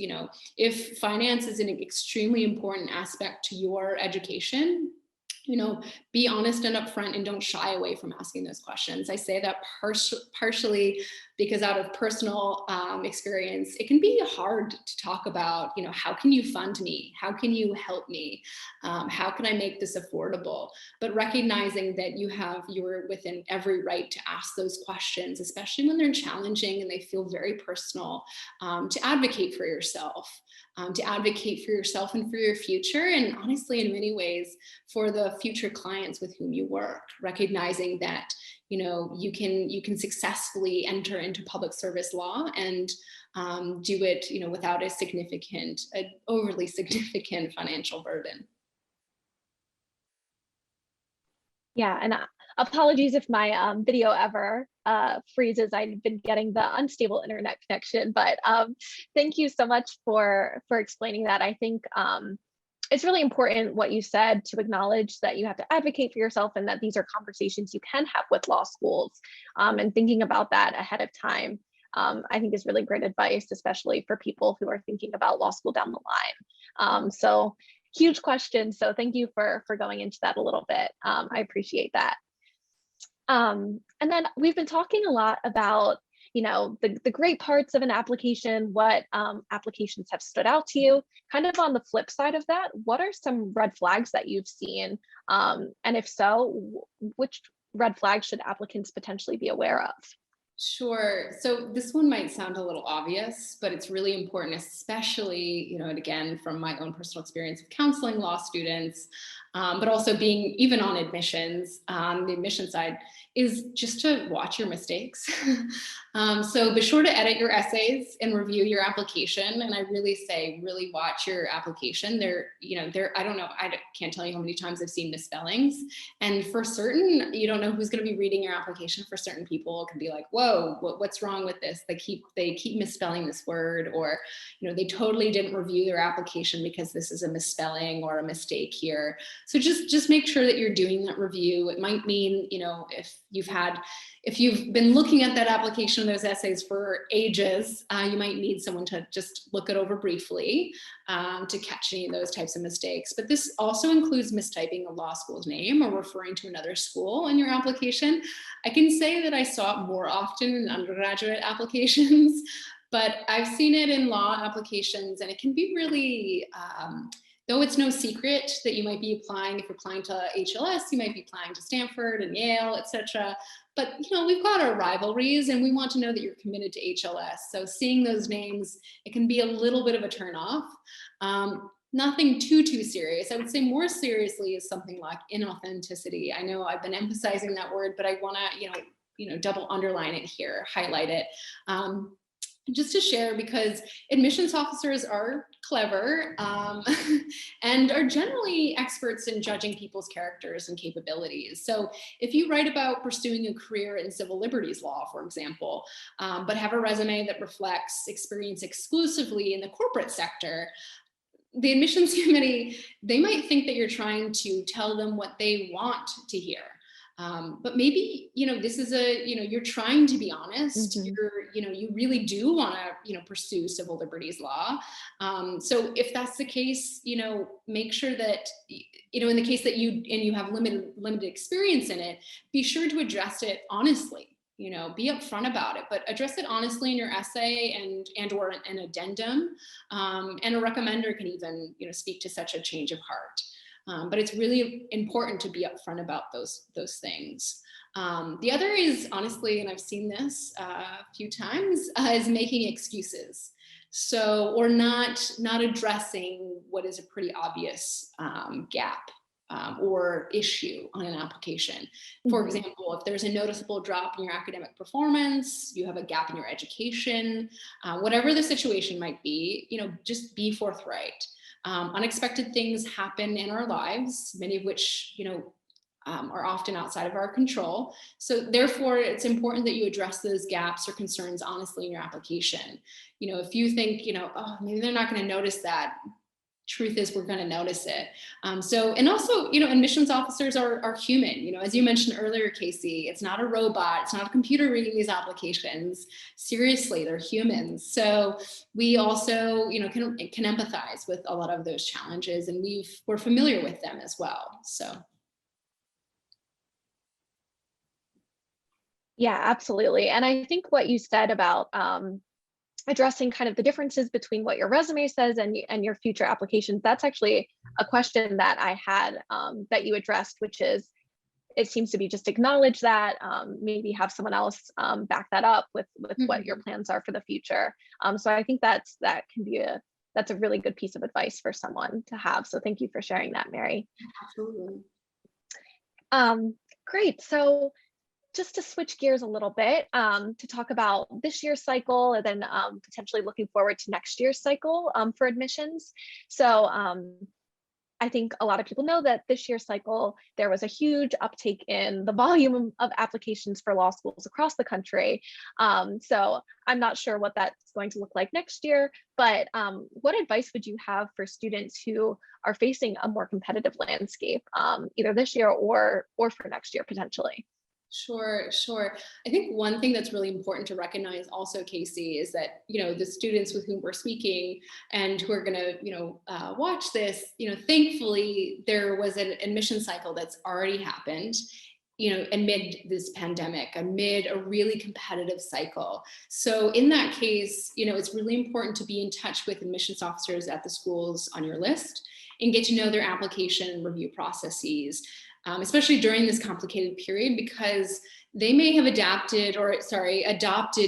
Speaker 2: If finance is an extremely important aspect to your education, be honest and upfront, and don't shy away from asking those questions. I say that partially because out of personal experience, it can be hard to talk about, how can you fund me? How can you help me? How can I make this affordable? But recognizing that you're within every right to ask those questions, especially when they're challenging and they feel very personal, to advocate for yourself. And for your future, and honestly, in many ways, for the future clients with whom you work, recognizing that you can successfully enter into public service law and do it without an overly significant financial burden.
Speaker 1: Yeah, and apologies if my video ever freezes. I've been getting the unstable internet connection, but thank you so much for explaining that. I think it's really important what you said, to acknowledge that you have to advocate for yourself and that these are conversations you can have with law schools, and thinking about that ahead of time, I think is really great advice, especially for people who are thinking about law school down the line. So huge question. So thank you for going into that a little bit. I appreciate that. And then we've been talking a lot about, the great parts of an application, what applications have stood out to you. Kind of on the flip side of that, what are some red flags that you've seen? And if so, which red flags should applicants potentially be aware of?
Speaker 2: Sure. So this one might sound a little obvious, but it's really important, especially, and again, from my own personal experience of counseling law students, but also being even on admissions, on the admission side, is just to watch your mistakes. So be sure to edit your essays and review your application. And I really say, really watch your application. I don't know, I can't tell you how many times I've seen misspellings. And for certain, you don't know who's going to be reading your application. For certain people, it can be like, whoa, what's wrong with this? They keep misspelling this word, or, they totally didn't review their application because this is a misspelling or a mistake here. So just make sure that you're doing that review. It might mean, if you've been looking at that application, those essays for ages, you might need someone to just look it over briefly to catch any of those types of mistakes. But this also includes mistyping a law school's name or referring to another school in your application. I can say that I saw it more often in undergraduate applications, but I've seen it in law applications, and it can be really, though it's no secret that you might be applying, if you're applying to HLS, you might be applying to Stanford and Yale, etc. But we've got our rivalries, and we want to know that you're committed to HLS. So seeing those names, it can be a little bit of a turnoff. Nothing too serious. I would say more seriously is something like inauthenticity. I know I've been emphasizing that word, but I want to double underline it here, highlight it. Just to share, because admissions officers are clever and are generally experts in judging people's characters and capabilities. So if you write about pursuing a career in civil liberties law, for example, but have a resume that reflects experience exclusively in the corporate sector, the admissions committee, they might think that you're trying to tell them what they want to hear. But maybe, this is you're trying to be honest. You really do want to, pursue civil liberties law. So if that's the case, make sure that, in the case that you have limited experience in it, be sure to address it honestly. Be upfront about it, but address it honestly in your essay and or an addendum. And a recommender can even, speak to such a change of heart. But it's really important to be upfront about those things. The other is, honestly, and I've seen this a few times, is making excuses. So, or not addressing what is a pretty obvious gap or issue on an application. For example, if there's a noticeable drop in your academic performance, you have a gap in your education, whatever the situation might be, just be forthright. Unexpected things happen in our lives, many of which, are often outside of our control. So therefore, it's important that you address those gaps or concerns honestly in your application. If you think, oh, maybe they're not going to notice that, truth is we're going to notice it. And also, admissions officers are human. As you mentioned earlier, Casey, it's not a robot. It's not a computer reading these applications. Seriously, they're humans. So we also, can empathize with a lot of those challenges, and we're familiar with them as well. So.
Speaker 1: Yeah, absolutely. And I think what you said about addressing kind of the differences between what your resume says and your future applications, that's actually a question that I had that you addressed, which is, it seems to be just acknowledge that, maybe have someone else back that up with what your plans are for the future. So I think that's a really good piece of advice for someone to have. So thank you for sharing that, Mary.
Speaker 2: Absolutely.
Speaker 1: Great. So just to switch gears a little bit to talk about this year's cycle, and then potentially looking forward to next year's cycle for admissions. So I think a lot of people know that this year's cycle, there was a huge uptake in the volume of applications for law schools across the country. So I'm not sure what that's going to look like next year, but what advice would you have for students who are facing a more competitive landscape, either this year or for next year potentially?
Speaker 2: Sure. I think one thing that's really important to recognize also, Casey, is that, the students with whom we're speaking and who are going to, watch this, thankfully there was an admission cycle that's already happened, amid this pandemic, amid a really competitive cycle. So in that case, it's really important to be in touch with admissions officers at the schools on your list and get to know their application review processes. Especially during this complicated period, because they may have adopted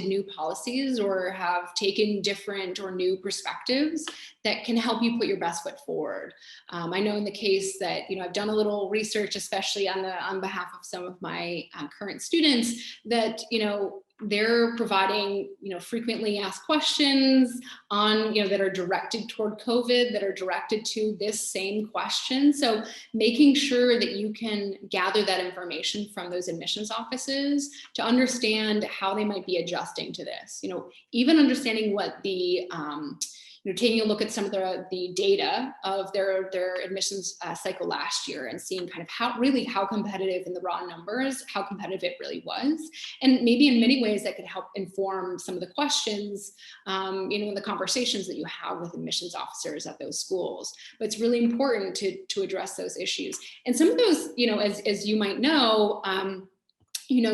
Speaker 2: new policies or have taken different or new perspectives that can help you put your best foot forward. I know in the case that, I've done a little research, especially on behalf of some of my current students, that, they're providing, frequently asked questions on, that are directed toward COVID, that are directed to this same question. So making sure that you can gather that information from those admissions offices to understand how they might be adjusting to this, even understanding what the, taking a look at some of the data of their admissions cycle last year and seeing kind of how competitive in the raw numbers, how competitive it really was. And maybe in many ways that could help inform some of the questions, in the conversations that you have with admissions officers at those schools. But it's really important to address those issues. And some of those, as you might know,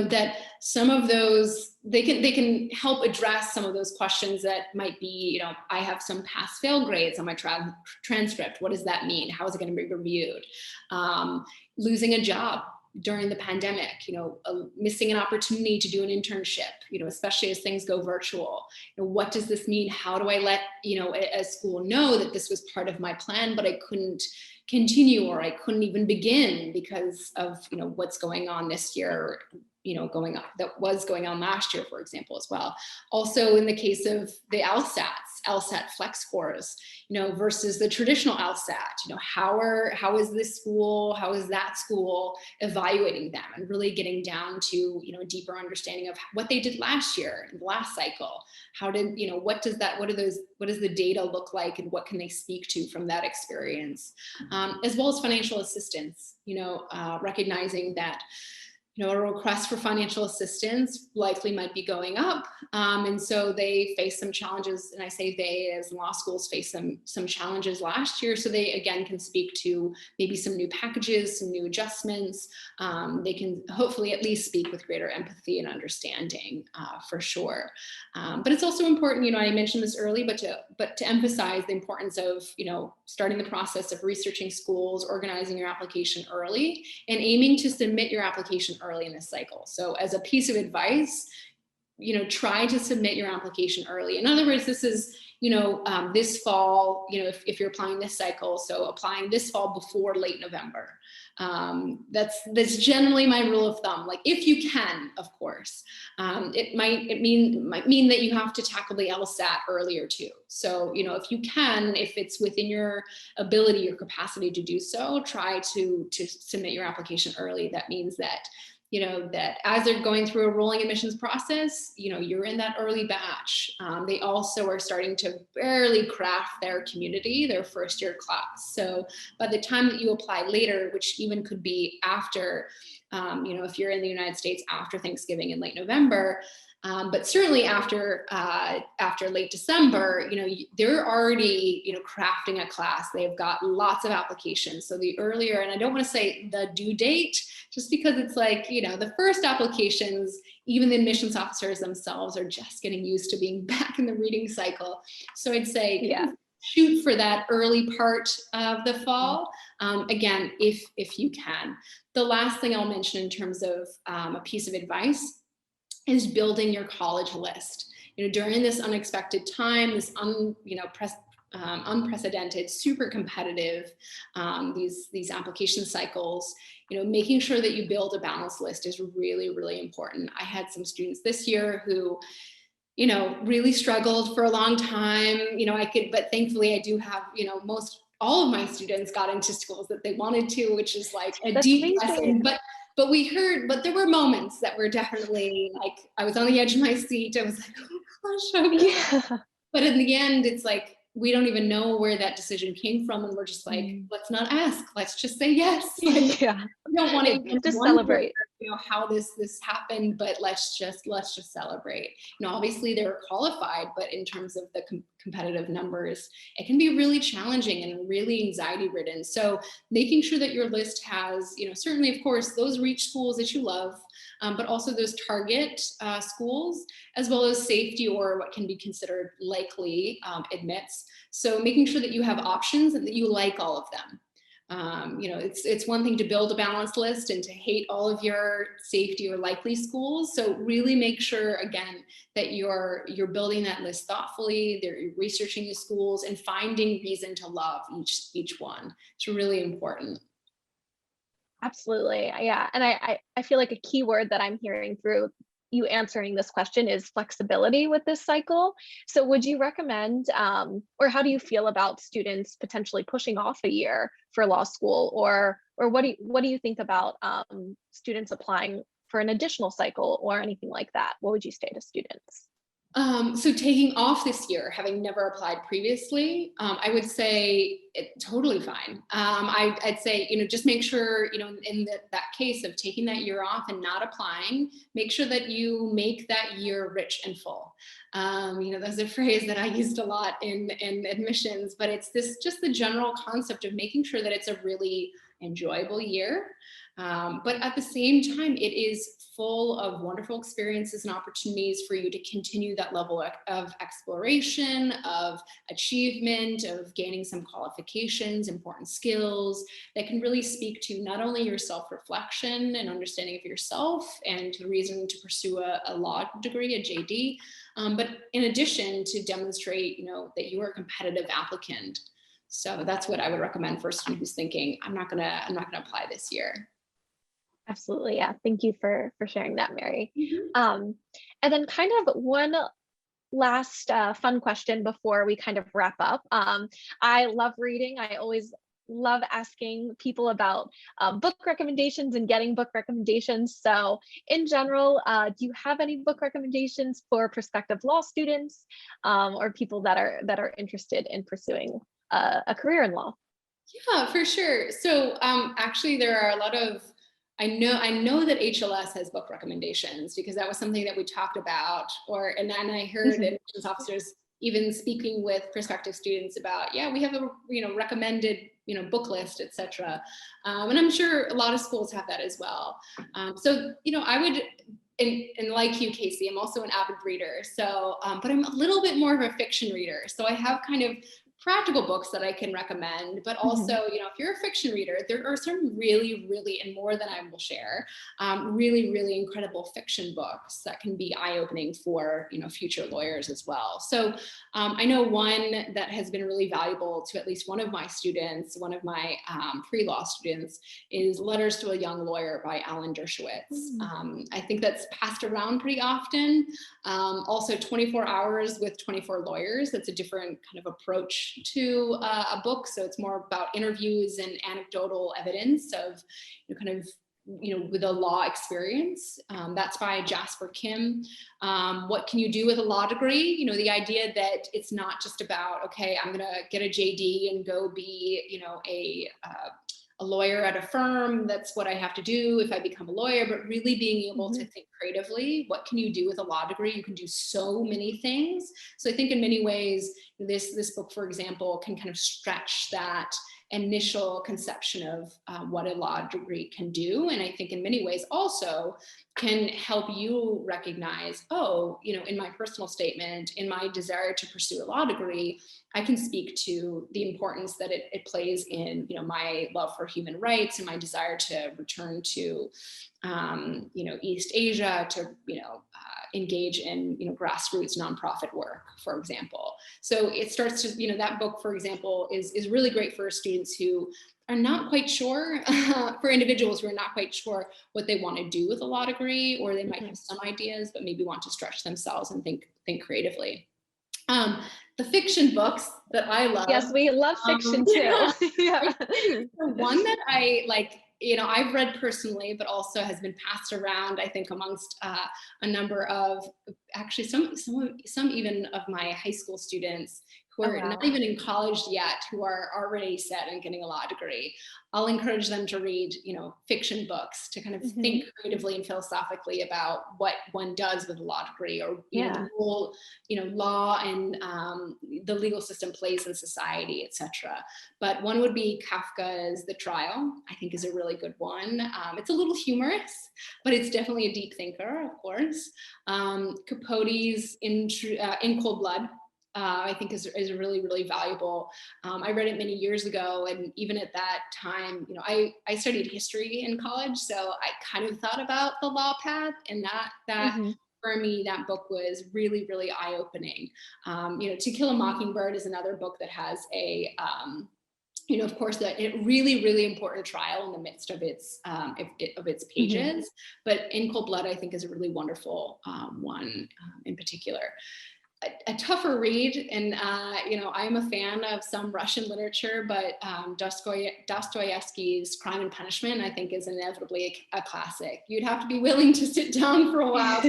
Speaker 2: that some of those, they can help address some of those questions that might be, I have some pass fail grades on my transcript. What does that mean? How is it going to be reviewed? Losing a job during the pandemic, missing an opportunity to do an internship, especially as things go virtual. What does this mean? How do I let, a school know that this was part of my plan, but I couldn't continue, or I couldn't even begin because of, what's going on this year, that was going on last year, for example, as well. Also, in the case of the LSAT flex scores, versus the traditional LSAT, how is this school, how is that school evaluating them, and really getting down to, a deeper understanding of what they did last year in the last cycle. How did, what does the data look like, and what can they speak to from that experience, as well as financial assistance, recognizing that a request for financial assistance likely might be going up. And so they face some challenges, and I say they, as law schools, face some challenges last year. So they, again, can speak to maybe some new packages, some new adjustments. They can hopefully at least speak with greater empathy and understanding, for sure. But it's also important, I mentioned this early, but to emphasize the importance of, starting the process of researching schools, organizing your application early, and aiming to submit your application early in this cycle. So as a piece of advice, try to submit your application early. In other words, this is, this fall, if you're applying this cycle, so applying this fall before late November. That's generally my rule of thumb. Like, if you can, of course, it might mean that you have to tackle the LSAT earlier too. So, if you can, if it's within your ability, your capacity to do so, try to submit your application early. That means that, that as they're going through a rolling admissions process, you're in that early batch. They also are starting to barely craft their community, their first year class. So by the time that you apply later, which even could be after, if you're in the United States, after Thanksgiving in late November, but certainly after late December, they're already, crafting a class. They've got lots of applications. So the earlier, and I don't want to say the due date, just because it's like, the first applications, even the admissions officers themselves are just getting used to being back in the reading cycle. So I'd say, shoot for that early part of the fall. Again, if you can. The last thing I'll mention in terms of a piece of advice is building your college list. During this unexpected time, this unprecedented, super competitive, these application cycles, making sure that you build a balanced list is really, really important. I had some students this year who, really struggled for a long time. But thankfully I do have, all of my students got into schools that they wanted to, which is like a deep lesson. But there were moments that were definitely like, I was on the edge of my seat. I was like, oh my gosh. Yeah. But in the end, it's like, we don't even know where that decision came from. And we're just like, let's not ask. Let's just say yes. Like, we don't want to
Speaker 1: just celebrate,
Speaker 2: how this happened, but let's just celebrate. Obviously they were qualified, but in terms of the competitive numbers, it can be really challenging and really anxiety ridden. So making sure that your list has, certainly, of course, those reach schools that you love, but also those target schools, as well as safety or what can be considered likely admits. So making sure that you have options and that you like all of them. It's one thing to build a balanced list and to hate all of your safety or likely schools. So really make sure, again, that you're building that list thoughtfully, that you're researching the schools and finding reason to love each one. It's really important.
Speaker 1: Absolutely. Yeah. And I feel like a key word that I'm hearing through you answering this question is flexibility with this cycle. So would you recommend, or how do you feel about students potentially pushing off a year for law school, or what do you think about students applying for an additional cycle or anything like that? What would you say to students?
Speaker 2: So taking off this year, having never applied previously, I would say totally fine. I'd say, just make sure, in that case of taking that year off and not applying, make sure that you make that year rich and full. There's a phrase that I used a lot in admissions, but it's just the general concept of making sure that it's a really enjoyable year. But at the same time, it is full of wonderful experiences and opportunities for you to continue that level of exploration, of achievement, of gaining some qualifications, important skills that can really speak to not only your self-reflection and understanding of yourself and the reason to pursue a law degree, a JD, but in addition to demonstrate, that you are a competitive applicant. So that's what I would recommend for a student who's thinking, I'm not gonna apply this year.
Speaker 1: Absolutely. Yeah. Thank you for sharing that, Mary.
Speaker 2: Mm-hmm.
Speaker 1: And then kind of one last fun question before we kind of wrap up. I love reading. I always love asking people about book recommendations and getting book recommendations. So in general, do you have any book recommendations for prospective law students or people that are interested in pursuing a career in law?
Speaker 2: Yeah, for sure. So actually there are a lot of, I know that HLS has book recommendations because that was something that we talked about, and I heard admissions officers even speaking with prospective students about, yeah, we have a recommended book list, etc. And I'm sure a lot of schools have that as well. So I would, and like you, Casey, I'm also an avid reader. So, but I'm a little bit more of a fiction reader. So I have kind of practical books that I can recommend, but also, if you're a fiction reader, there are some really, really, and more than I will share, really, really incredible fiction books that can be eye-opening for, future lawyers as well. So I know one that has been really valuable to at least one of my students, one of my pre-law students, is Letters to a Young Lawyer by Alan Dershowitz. I think that's passed around pretty often. Also 24 Hours with 24 Lawyers. That's a different kind of approach to a book. So it's more about interviews and anecdotal evidence of with a law experience. That's by Jasper Kim. What can you do with a law degree? The idea that it's not just about, okay, I'm gonna get a JD and go be, a lawyer at a firm. That's what I have to do if I become a lawyer, but really being able to think creatively. What can you do with a law degree? You can do so many things. So I think in many ways, this book, for example, can kind of stretch that initial conception of what a law degree can do. And I think in many ways also can help you recognize, in my personal statement, in my desire to pursue a law degree, I can speak to the importance that it plays in, my love for human rights and my desire to return to, East Asia, to, engage in, grassroots nonprofit work, for example. So it starts to, that book, for example, is really great for students who are not quite sure, for individuals who are not quite sure what they want to do with a law degree, or they might have some ideas, but maybe want to stretch themselves and think creatively. The fiction books that I love.
Speaker 1: Yes, we love fiction too. Yeah.
Speaker 2: The one that I like, I've read personally, but also has been passed around, I think, amongst a number of, actually some even of my high school students who are not even in college yet, who are already set and getting a law degree. I'll encourage them to read, fiction books, to kind of think creatively and philosophically about what one does with a law degree, or the role, law and the legal system plays in society, etc. But one would be Kafka's The Trial. I think is a really good one. It's a little humorous, but it's definitely a deep thinker, of course. Capote's In Cold Blood. I think is really, really valuable. I read it many years ago, and even at that time, I studied history in college, so I kind of thought about the law path, and that for me, that book was really, really eye-opening. To Kill a Mockingbird is another book that has a of course, that really, really important trial in the midst of its pages. But In Cold Blood, I think, is a really wonderful one in particular. A tougher read, and I am a fan of some Russian literature, but Dostoyevsky's Crime and Punishment, I think, is inevitably a classic. You'd have to be willing to sit down for a while,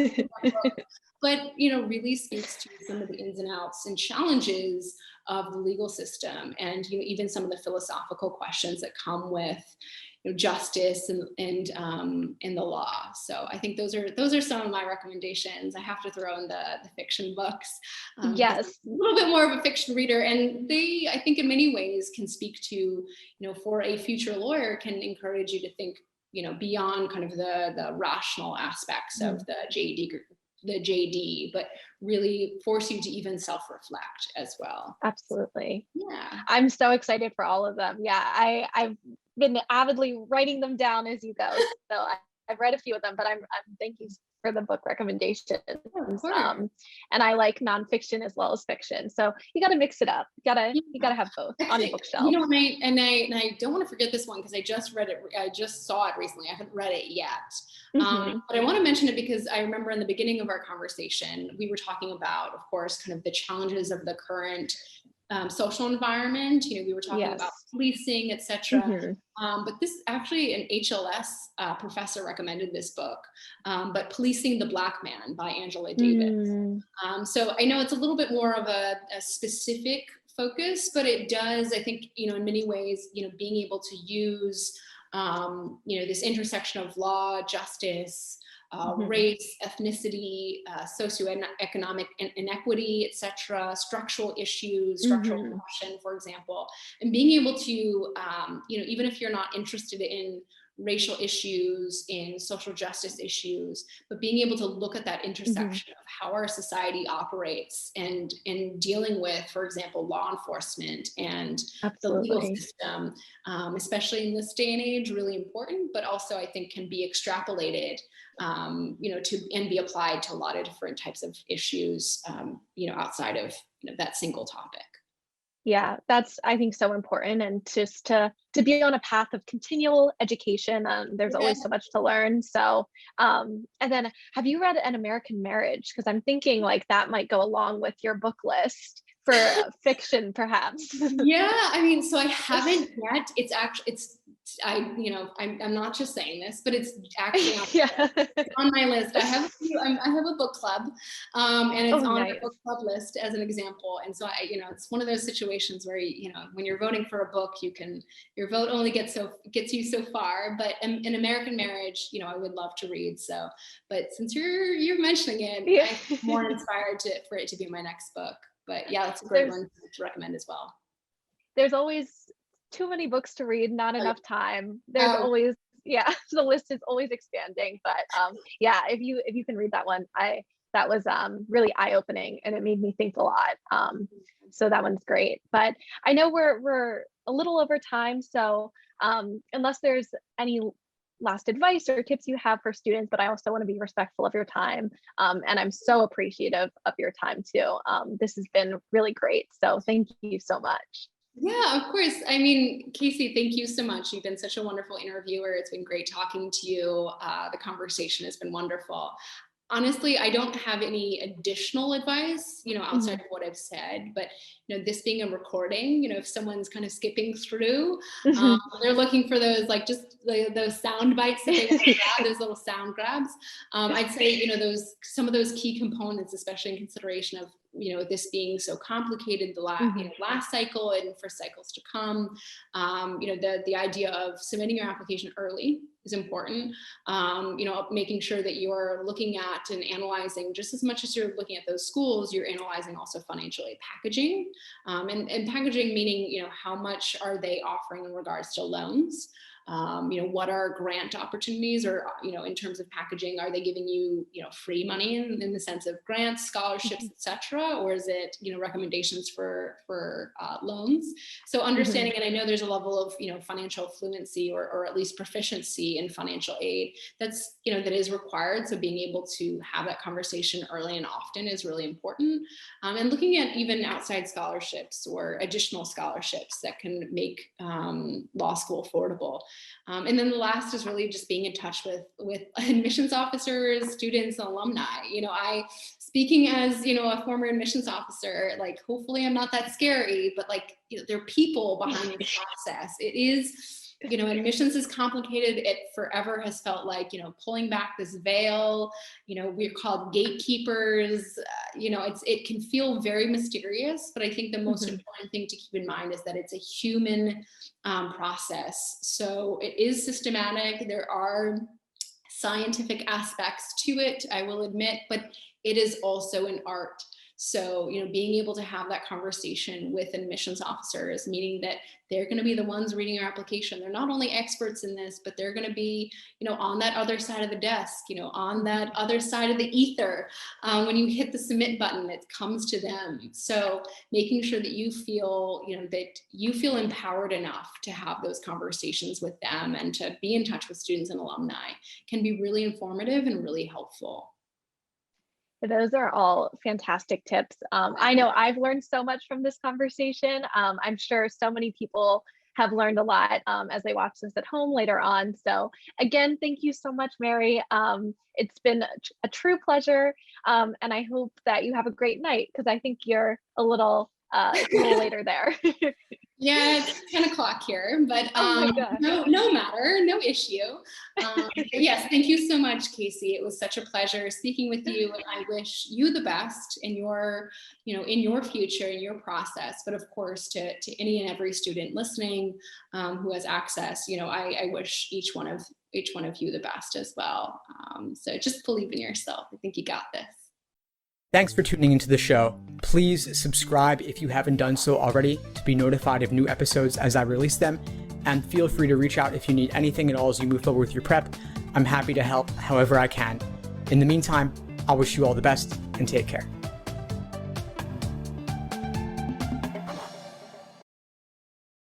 Speaker 2: but really speaks to some of the ins and outs and challenges of the legal system, and even some of the philosophical questions that come with justice and the law. So I think those are some of my recommendations. I have to throw in the fiction books.
Speaker 1: Yes,
Speaker 2: I'm a little bit more of a fiction reader, and they, I think, in many ways can speak to, for a future lawyer, can encourage you to think, beyond kind of the rational aspects of the JD, but really force you to even self-reflect as well.
Speaker 1: absolutely.
Speaker 2: Yeah.
Speaker 1: I'm so excited for all of them. Yeah, I've been avidly writing them down as you go. So I've read a few of them, but I'm thank you for the book recommendations. And I like nonfiction as well as fiction. So you got to mix it up. You gotta have both on your bookshelf.
Speaker 2: And I don't want to forget this one because I just read it. I just saw it recently. I haven't read it yet. But I want to mention it because I remember in the beginning of our conversation, we were talking about, of course, kind of the challenges of the current social environment. We were talking about policing, etc. But this actually, an HLS professor recommended this book, but Policing the Black Man by Angela Davis. So I know it's a little bit more of a specific focus, but it does, I think, in many ways, being able to use, this intersection of law, justice, race, ethnicity, socioeconomic inequity, etc., structural issues, structural corruption, for example, and being able to, even if you're not interested in racial issues, in social justice issues, but being able to look at that intersection of how our society operates and in dealing with, for example, law enforcement and the legal system, especially in this day and age, really important, but also I think can be extrapolated, and be applied to a lot of different types of issues, outside of that single topic.
Speaker 1: Yeah, that's, I think, so important. And just to be on a path of continual education, there's always so much to learn. So, and then have you read An American Marriage? Because I'm thinking like that might go along with your book list for fiction, perhaps.
Speaker 2: Yeah, I mean, so I haven't yet. I'm not just saying this, but it's actually on my list. I have a book club, and it's on my book club list as an example. And so it's one of those situations where when you're voting for a book, your vote only gets you so far. But An American Marriage, I would love to read. So, but since you're mentioning it, I'm more inspired for it to be my next book. But yeah, that's a great one to recommend as well.
Speaker 1: There's always too many books to read, not enough time. There's always, the list is always expanding. But if you can read that one, that was really eye-opening and it made me think a lot. So that one's great. But I know we're a little over time. So unless there's any last advice or tips you have for students, but I also want to be respectful of your time. And I'm so appreciative of your time too. This has been really great. So thank you so much.
Speaker 2: Yeah, of course. I mean, Casey, thank you so much. You've been such a wonderful interviewer. It's been great talking to you. The conversation has been wonderful. Honestly, I don't have any additional advice, outside of what I've said, but, this being a recording, if someone's kind of skipping through, they're looking for those, like just those sound bites that they want to grab, those little sound grabs. I'd say, some of those key components, especially in consideration of, this being so complicated, the last cycle and for cycles to come, the idea of submitting your application early is important. Making sure that you're looking at and analyzing just as much as you're looking at those schools, you're analyzing also financial aid packaging, and packaging meaning, how much are they offering in regards to loans? What are grant opportunities, or, in terms of packaging, are they giving you, free money in the sense of grants, scholarships, etc., or is it, recommendations for loans? So understanding, and I know there's a level of, financial fluency or at least proficiency in financial aid that's, that is required. So being able to have that conversation early and often is really important. And looking at even outside scholarships or additional scholarships that can make law school affordable. And then the last is really just being in touch with admissions officers, students, and alumni. Speaking as, a former admissions officer, like, hopefully I'm not that scary, but like, there are people behind the process. It is admissions is complicated. It forever has felt like, pulling back this veil, we're called gatekeepers, it can feel very mysterious, but I think the most important thing to keep in mind is that it's a human process. So it is systematic. There are scientific aspects to it, I will admit, but it is also an art. So, being able to have that conversation with admissions officers, meaning that they're going to be the ones reading your application. They're not only experts in this, but they're going to be, on that other side of the desk, on that other side of the ether. When you hit the submit button, it comes to them. So making sure that you feel, that you feel empowered enough to have those conversations with them and to be in touch with students and alumni can be really informative and really helpful.
Speaker 1: Those are all fantastic tips. I know I've learned so much from this conversation. I'm sure so many people have learned a lot as they watch this at home later on. So again, thank you so much, Mary. It's been a true pleasure. And I hope that you have a great night, because I think you're a little later there.
Speaker 2: Yeah, it's 10 o'clock here, but no matter, no issue. Yes, thank you so much, Casey. It was such a pleasure speaking with you, and I wish you the best in your, in your future, in your process. But of course, to any and every student listening who has access, I wish each one of you the best as well. So just believe in yourself. I think you got this.
Speaker 3: Thanks for tuning into the show. Please subscribe if you haven't done so already to be notified of new episodes as I release them. And feel free to reach out if you need anything at all as you move forward with your prep. I'm happy to help however I can. In the meantime, I'll wish you all the best and take care.